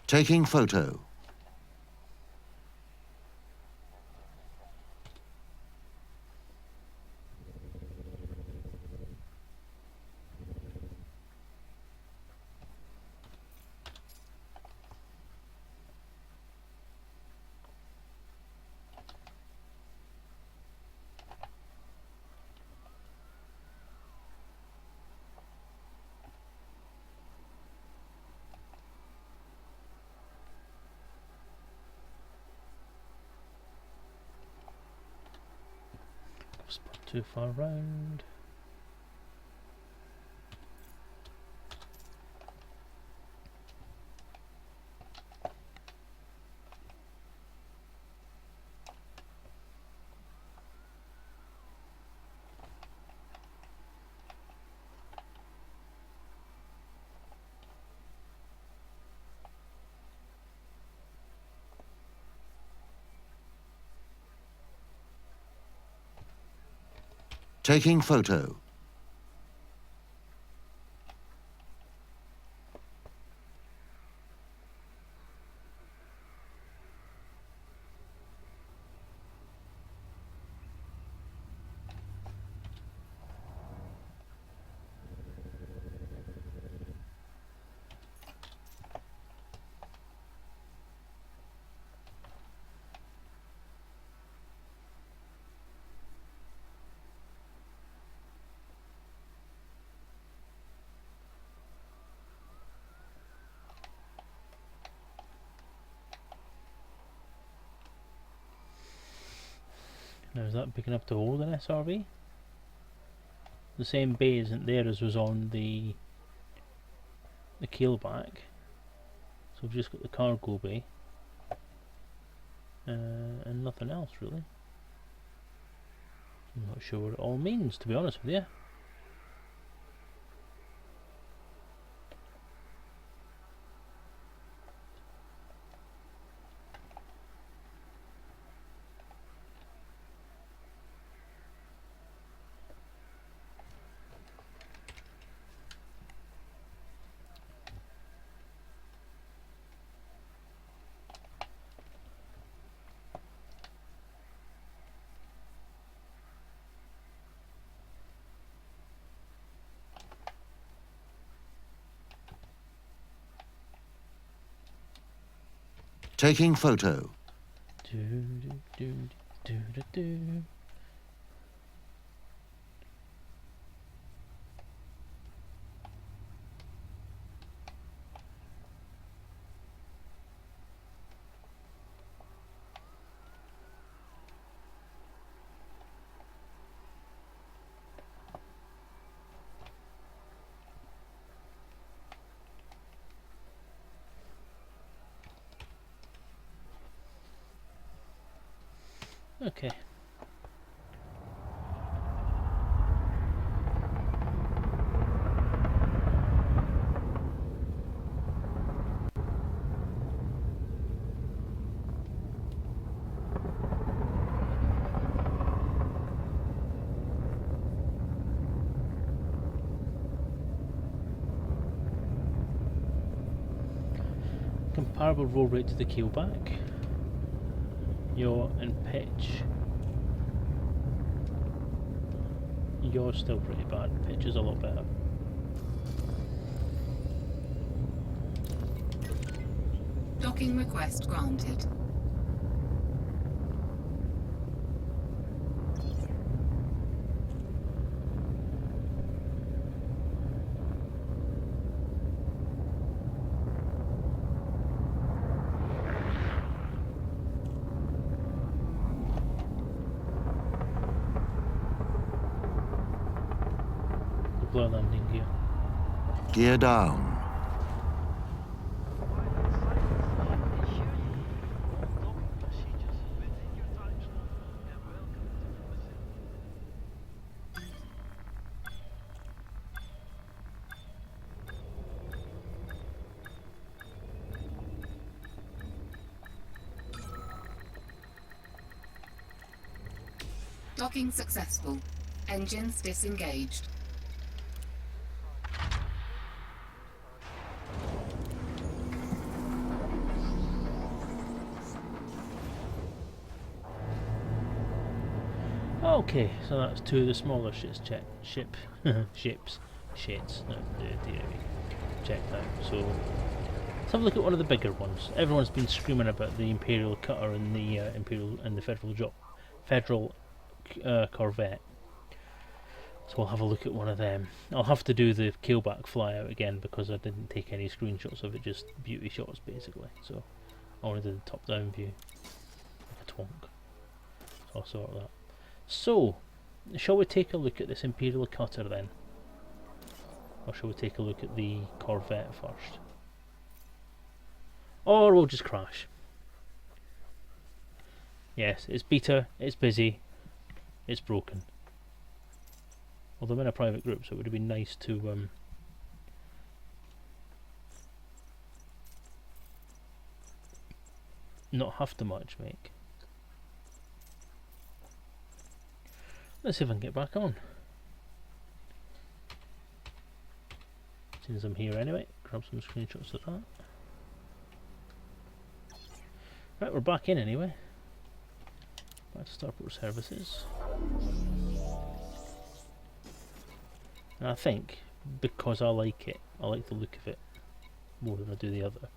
Taking photo. Spot too far round. Taking photo. Now is that big enough to hold an SRV? The same bay isn't there as was on the Keelback. So we've just got the cargo bay. And nothing else really. I'm not sure what it all means, to be honest with you. Taking photo. Do, do, do, do, do. Okay. Comparable roll rate to the Keelback. Yaw and pitch. Yaw's still pretty bad, pitch is a lot better. Docking request granted. Deploy landing gear. Gear down. Docking successful. Engines disengaged. Okay, so that's two of the smaller ships checked out. So let's have a look at one of the bigger ones. Everyone's been screaming about the Imperial Cutter and the Federal Corvette. So we'll have a look at one of them. I'll have to do the Keelback flyout again because I didn't take any screenshots of it, just beauty shots basically. So I only did the top-down view, like a twonk. So I'll sort that. So, shall we take a look at this Imperial Cutter then? Or shall we take a look at the Corvette first? Or we'll just crash. Yes, it's beta, it's busy, it's broken. Although I'm in a private group, so it would have been nice to not have to matchmake. Let's see if I can get back on. Since I'm here anyway, grab some screenshots of that. Right, we're back in anyway. Back to Starport Services. And I think, because I like it, I like the look of it more than I do the other,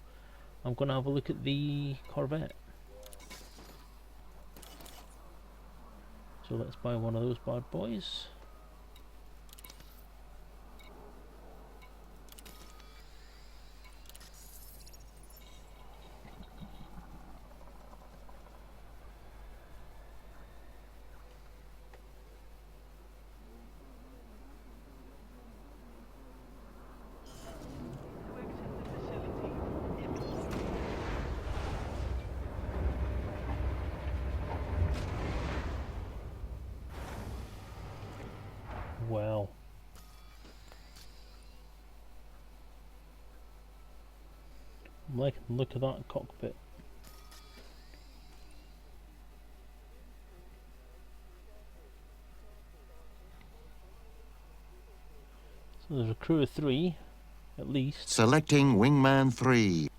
I'm going to have a look at the Corvette. So let's buy one of those bad boys. Well, I'm liking the look of that cockpit. So there's a crew of 3, at least. Selecting Wingman 3.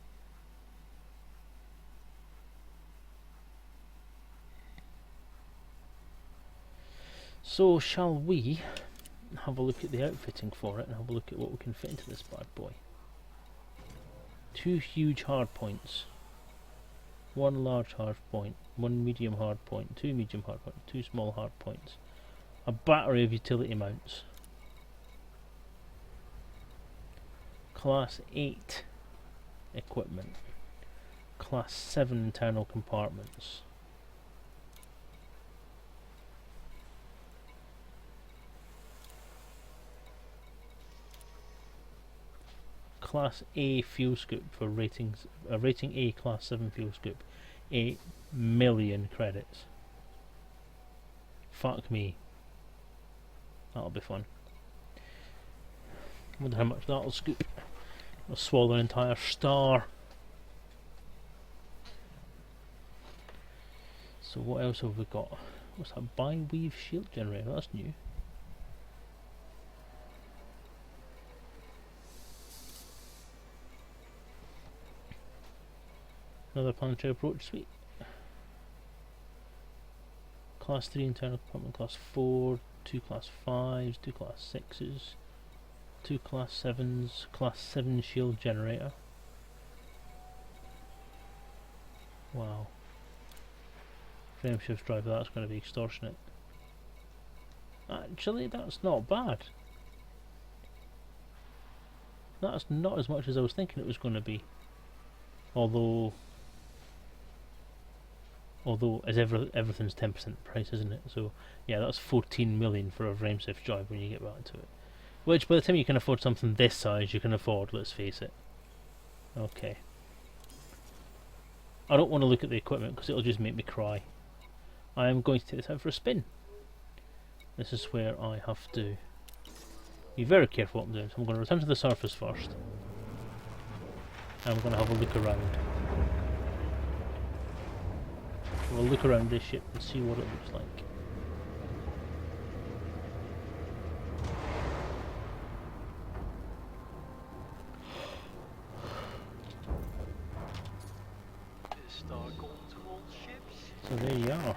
So shall we have a look at the outfitting for it and have a look at what we can fit into this bad boy. 2 huge hard points, 1 large hard point, 1 medium hard point, 2 medium hard point, 2 small hard points, a battery of utility mounts, Class 8 equipment, Class 7 internal compartments, Class A fuel scoop for ratings, rating A Class 7 fuel scoop, 8 million credits. Fuck me. That'll be fun. Wonder how much that'll scoop. It'll swallow an entire star. So what else have we got? What's that? Bi-weave shield generator, that's new. Another planetary approach suite. Class 3 internal compartment, Class 4, 2 Class 5s, 2 Class 6s, 2 Class 7s, Class 7 shield generator. Wow. Frame shift drive, that's going to be extortionate. Actually, that's not bad. That's not as much as I was thinking it was going to be. Although as everything's 10% price, isn't it? So yeah, that's 14 million for a frame shift drive when you get back to it. Which by the time you can afford something this size, you can afford, let's face it. Okay. I don't want to look at the equipment because it'll just make me cry. I am going to take this out for a spin. This is where I have to be very careful what I'm doing. So I'm going to return to the surface first. And we're going to have a look around. We'll look around this ship and see what it looks like. So there you are.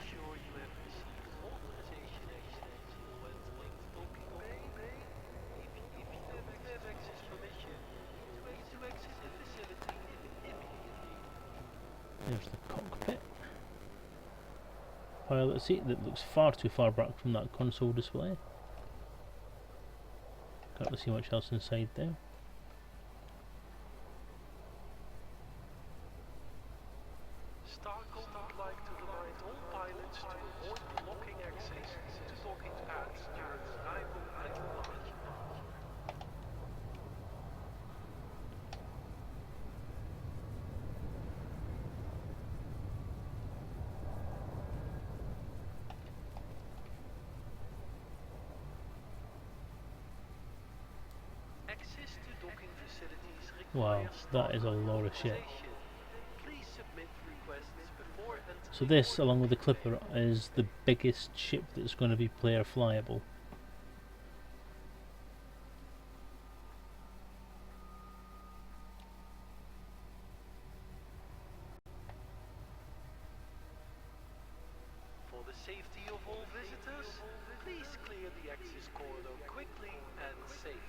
pilot seat that looks far too far back from that console display. Can't really see much else inside there. Starcom would like to remind all pilots to avoid blocking access to docking pads during arrival and launch. Access to docking facilities Wow, requires that is a lot of shit. Please submit requests before entering. So this, along with the Clipper, is the biggest ship that's going to be player flyable. For the safety of all visitors, please clear the access corridor quickly and safely.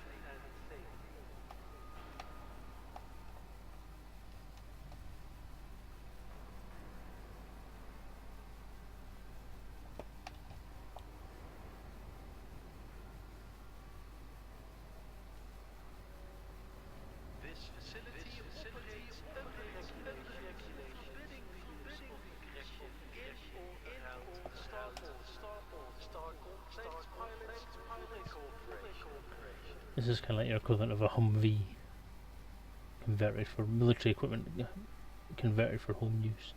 This facility operates under regulation forbidding use of aggression in or around the starport. Starcom thanks pilots for their cooperation. This is kind of like your equivalent of a Humvee converted for military equipment, converted for home use.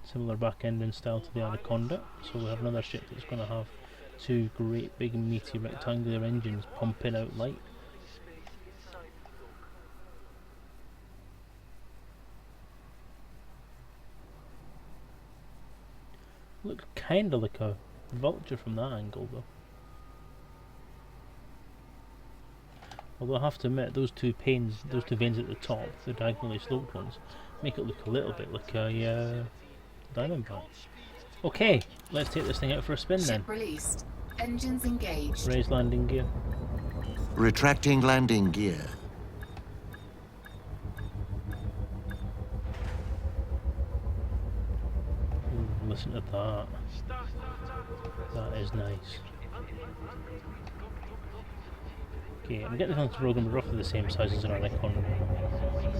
Similar back end in style to the Anaconda, so we have another ship that's going to have two great big meaty rectangular engines pumping out light. Space inside the dock. Look kinda like a vulture from that angle though. Although I have to admit, those two veins at the top, the diagonally sloped ones, make it look a little bit like a Diamondback. Okay, let's take this thing out for a spin then. Ship released. Engines engaged. Raise landing gear. Retracting landing gear. Ooh, listen to that. That is nice. Okay, I'm getting the fancy program roughly the same size as an Anaconda.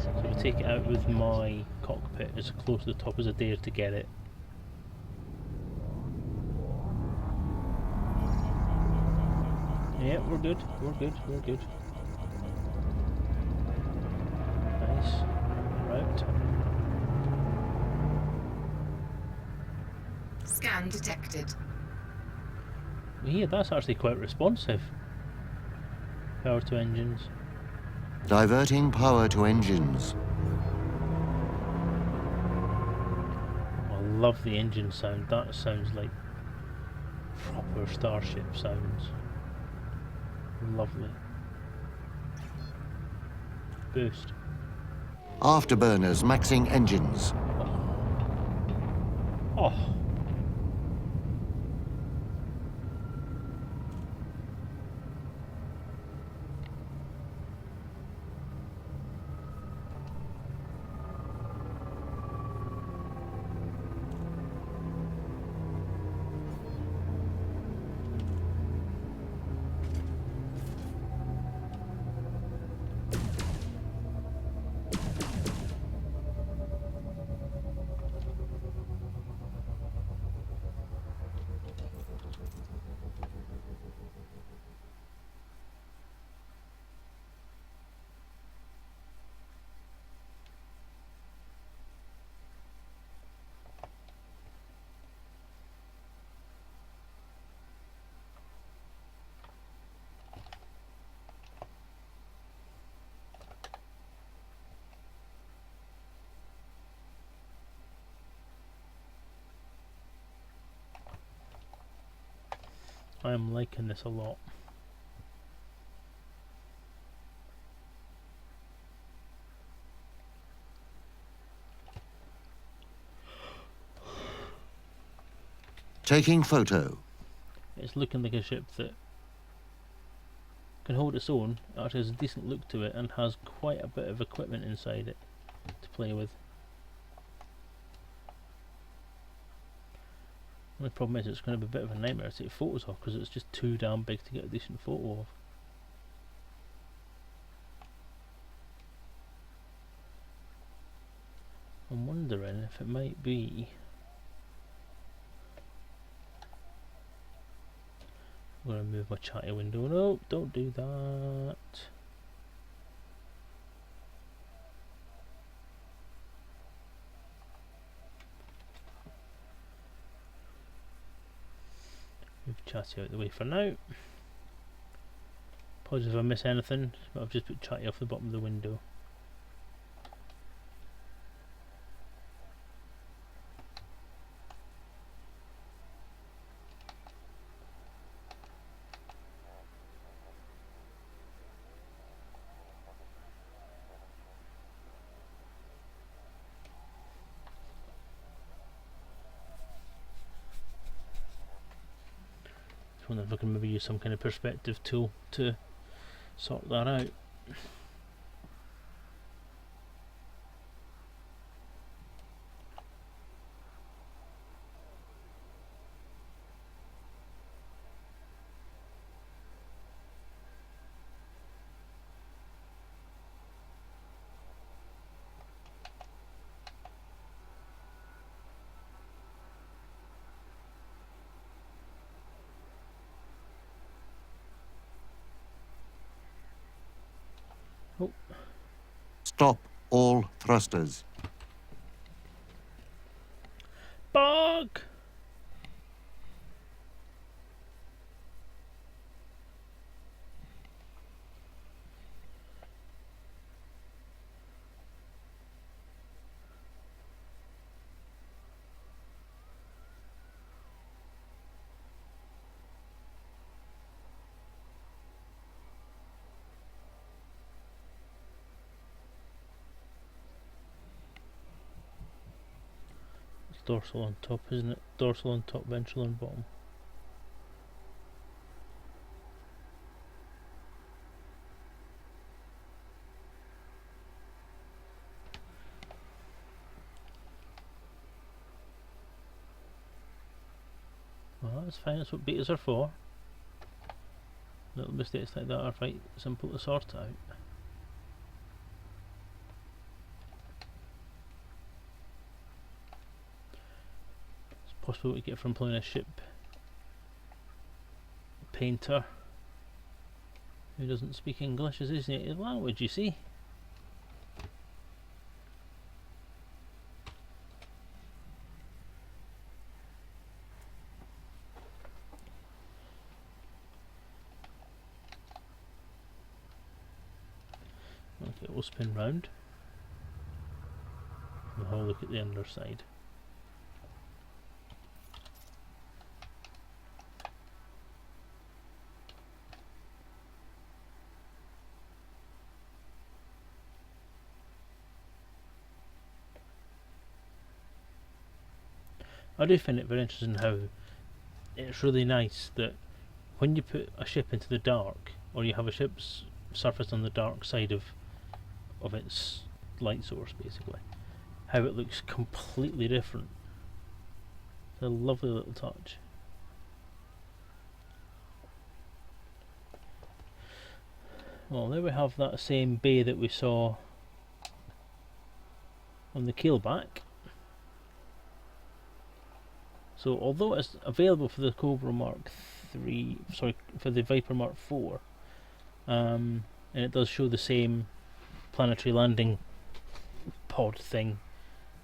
So I'll take it out with my cockpit as close to the top as I dare to get it. Yeah, we're good, we're good, we're good. Nice. Right. Scan detected. Yeah, that's actually quite responsive. Power to engines. Diverting power to engines. I love the engine sound. That sounds like proper starship sounds. Lovely. Boost. Afterburners maxing engines. Oh. I'm liking this a lot. Taking photo. It's looking like a ship that can hold its own. It actually has a decent look to it and has quite a bit of equipment inside it to play with. The only problem is it's going to be a bit of a nightmare to take photos of because it's just too damn big to get a decent photo of. I'm wondering if it might be... I'm going to move my chatty window. No, don't do that. Move chatty out the way for now. Apologies if I miss anything, but I've just put chatty off the bottom of the window. I wonder if I can maybe use some kind of perspective tool to sort that out. Oh, Stop all thrusters. bug! Dorsal on top, isn't it? Dorsal on top, ventral on bottom. Well, that's fine, that's what betas are for. Little mistakes like that are quite simple to sort out. It's possible we get from playing a ship painter who doesn't speak English as his native language, you see. Okay, we'll spin round. We'll have a look at the underside. I do find it very interesting how it's really nice that when you put a ship into the dark, or you have a ship's surface on the dark side of its light source, basically, how it looks completely different. It's a lovely little touch. Well, there we have that same bay that we saw on the Keelback. So although it's available for the Cobra Mark 3, sorry, for the Viper Mark 4, and it does show the same planetary landing pod thing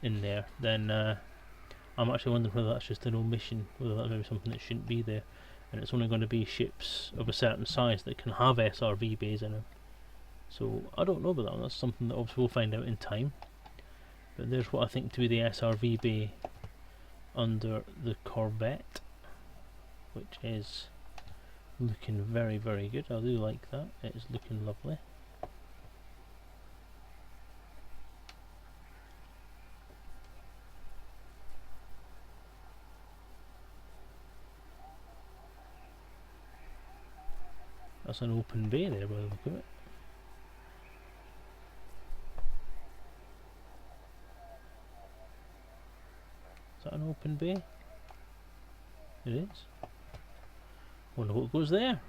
in there, then I'm actually wondering whether that's just an omission, whether that's maybe something that shouldn't be there, and it's only going to be ships of a certain size that can have SRV bays in them. So I don't know about that one. That's something that obviously we'll find out in time. But there's what I think to be the SRV bay under the Corvette, which is looking very, very good. I do like that. It is looking lovely. That's an open bay there by the look of it. Is that an open bay? It is. Wonder what goes there.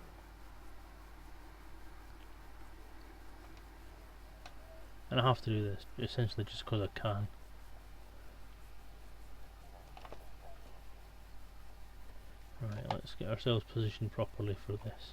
And I have to do this essentially just because I can. Right, let's get ourselves positioned properly for this.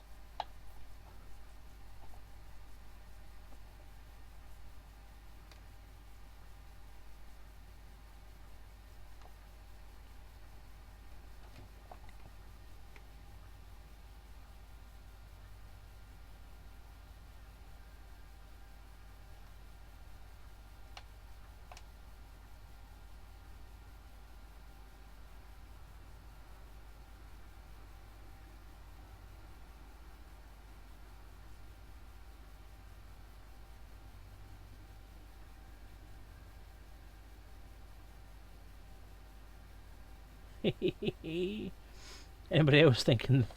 Anybody else thinking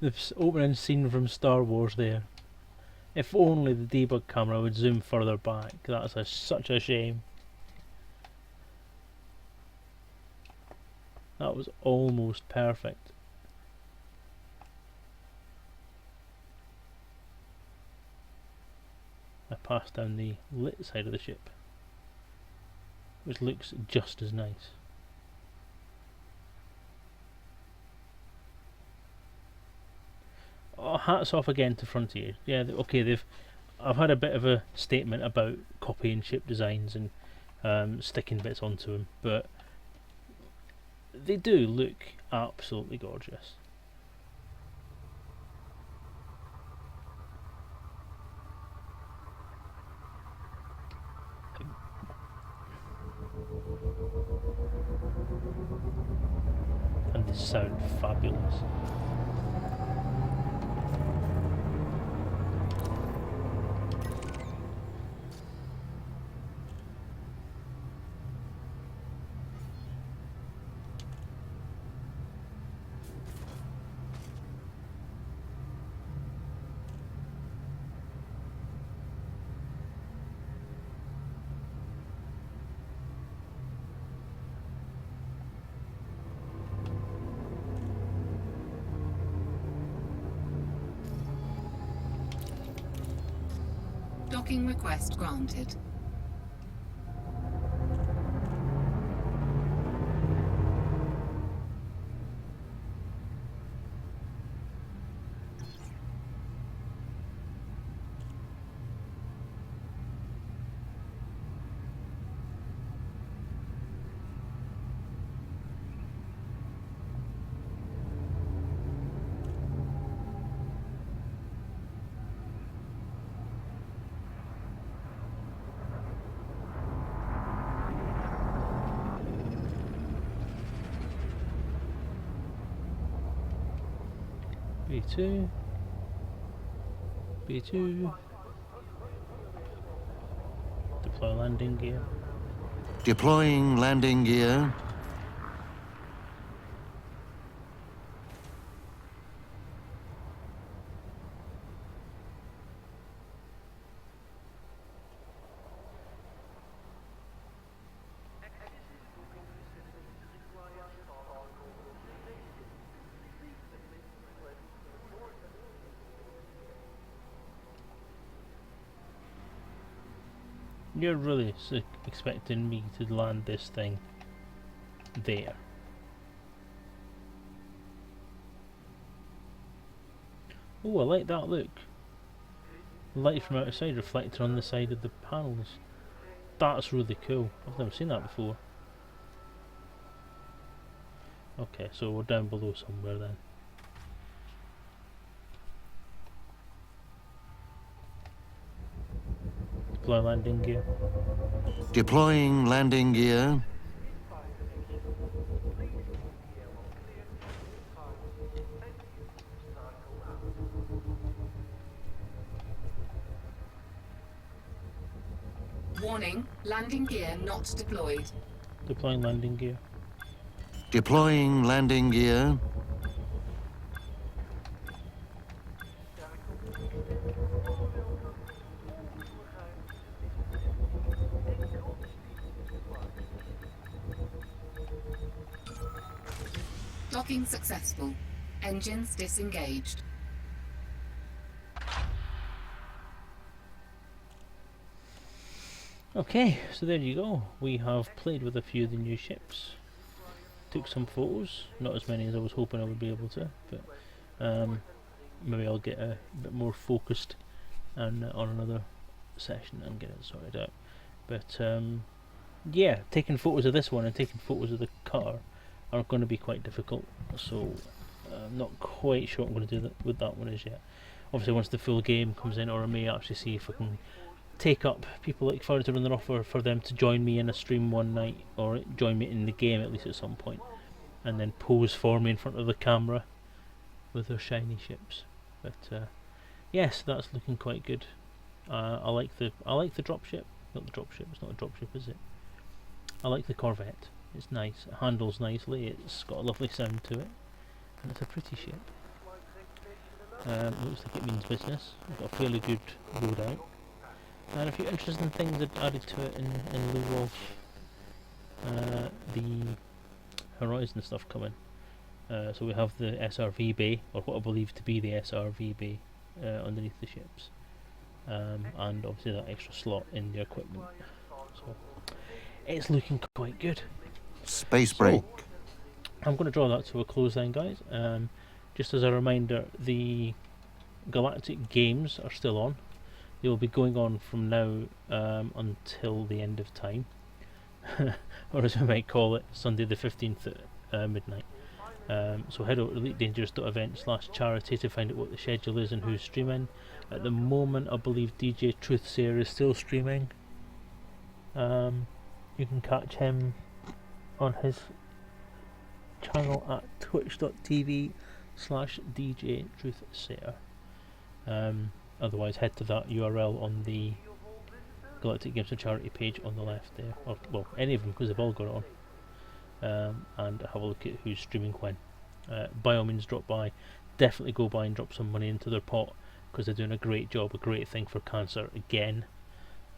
the opening scene from Star Wars there? If only the debug camera would zoom further back. That's such a shame. That was almost perfect. I passed down the lit side of the ship, which looks just as nice. Oh, hats off again to Frontier. Yeah, okay, I've had a bit of a statement about copying ship designs and sticking bits onto them, but they do look absolutely gorgeous. And they sound fabulous. Docking request granted. B2, B2, deploy landing gear. Deploying landing gear. You're really expecting me to land this thing there? Oh, I like that look. Light from outside reflected on the side of the panels. That's really cool. I've never seen that before. Okay, so we're down below somewhere then. Deploy landing gear. Deploying landing gear. Warning, landing gear not deployed. Deploying landing gear. Deploying landing gear. Docking successful. Engines disengaged. Okay, so there you go. We have played with a few of the new ships. Took some photos, not as many as I was hoping I would be able to, but maybe I'll get a bit more focused and on another session and get it sorted out. But yeah, taking photos of this one and taking photos of the car are going to be quite difficult, so I'm not quite sure what I'm going to do with that one as yet. Obviously once the full game comes in, or I may actually see if I can take up people like Further and offer for them to join me in a stream one night, or join me in the game at least at some point, and then pose for me in front of the camera with their shiny ships. But yes, that's looking quite good. I like the dropship. Not the dropship. It's not a dropship, is it? I like the Corvette. It's nice. It handles nicely. It's got a lovely sound to it, and it's a pretty ship. Looks like it means business. It's got a fairly good loadout, and a few interesting things added to it in lieu of the Horizon stuff coming. So we have the SRV bay, or what I believe to be the SRV bay, underneath the ships, and obviously that extra slot in the equipment. So it's looking quite good. Space break. So, I'm going to draw that to a close then, guys. Just as a reminder, the Galactic Games are still on. They will be going on from now until the end of time, or as we might call it, Sunday the 15th at midnight. So head over to elitedangerous.event/charity to find out what the schedule is and who's streaming. At the moment, I believe DJ Truthsayer is still streaming. You can catch him on his channel at twitch.tv/DJ Truthsayer. Otherwise, head to that URL on the Galactic Games and Charity page on the left there, or well, any of them, because they've all got it on. And have a look at who's streaming when. By all means, drop by. Definitely go by and drop some money into their pot, because they're doing a great job, a great thing for cancer again.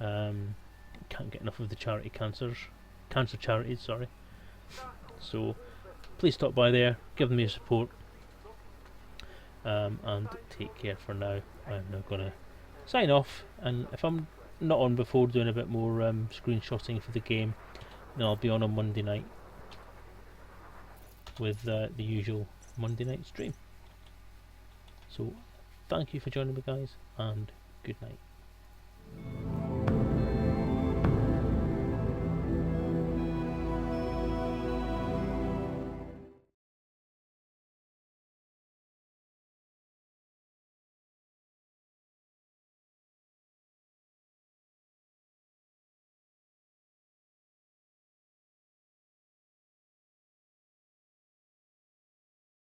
Can't get enough of the cancer charities, sorry. So please stop by there, give them your support, and take care for now. I'm now going to sign off, and if I'm not on before doing a bit more screenshotting for the game, then I'll be on Monday night with the usual Monday night stream. So thank you for joining me, guys, and good night.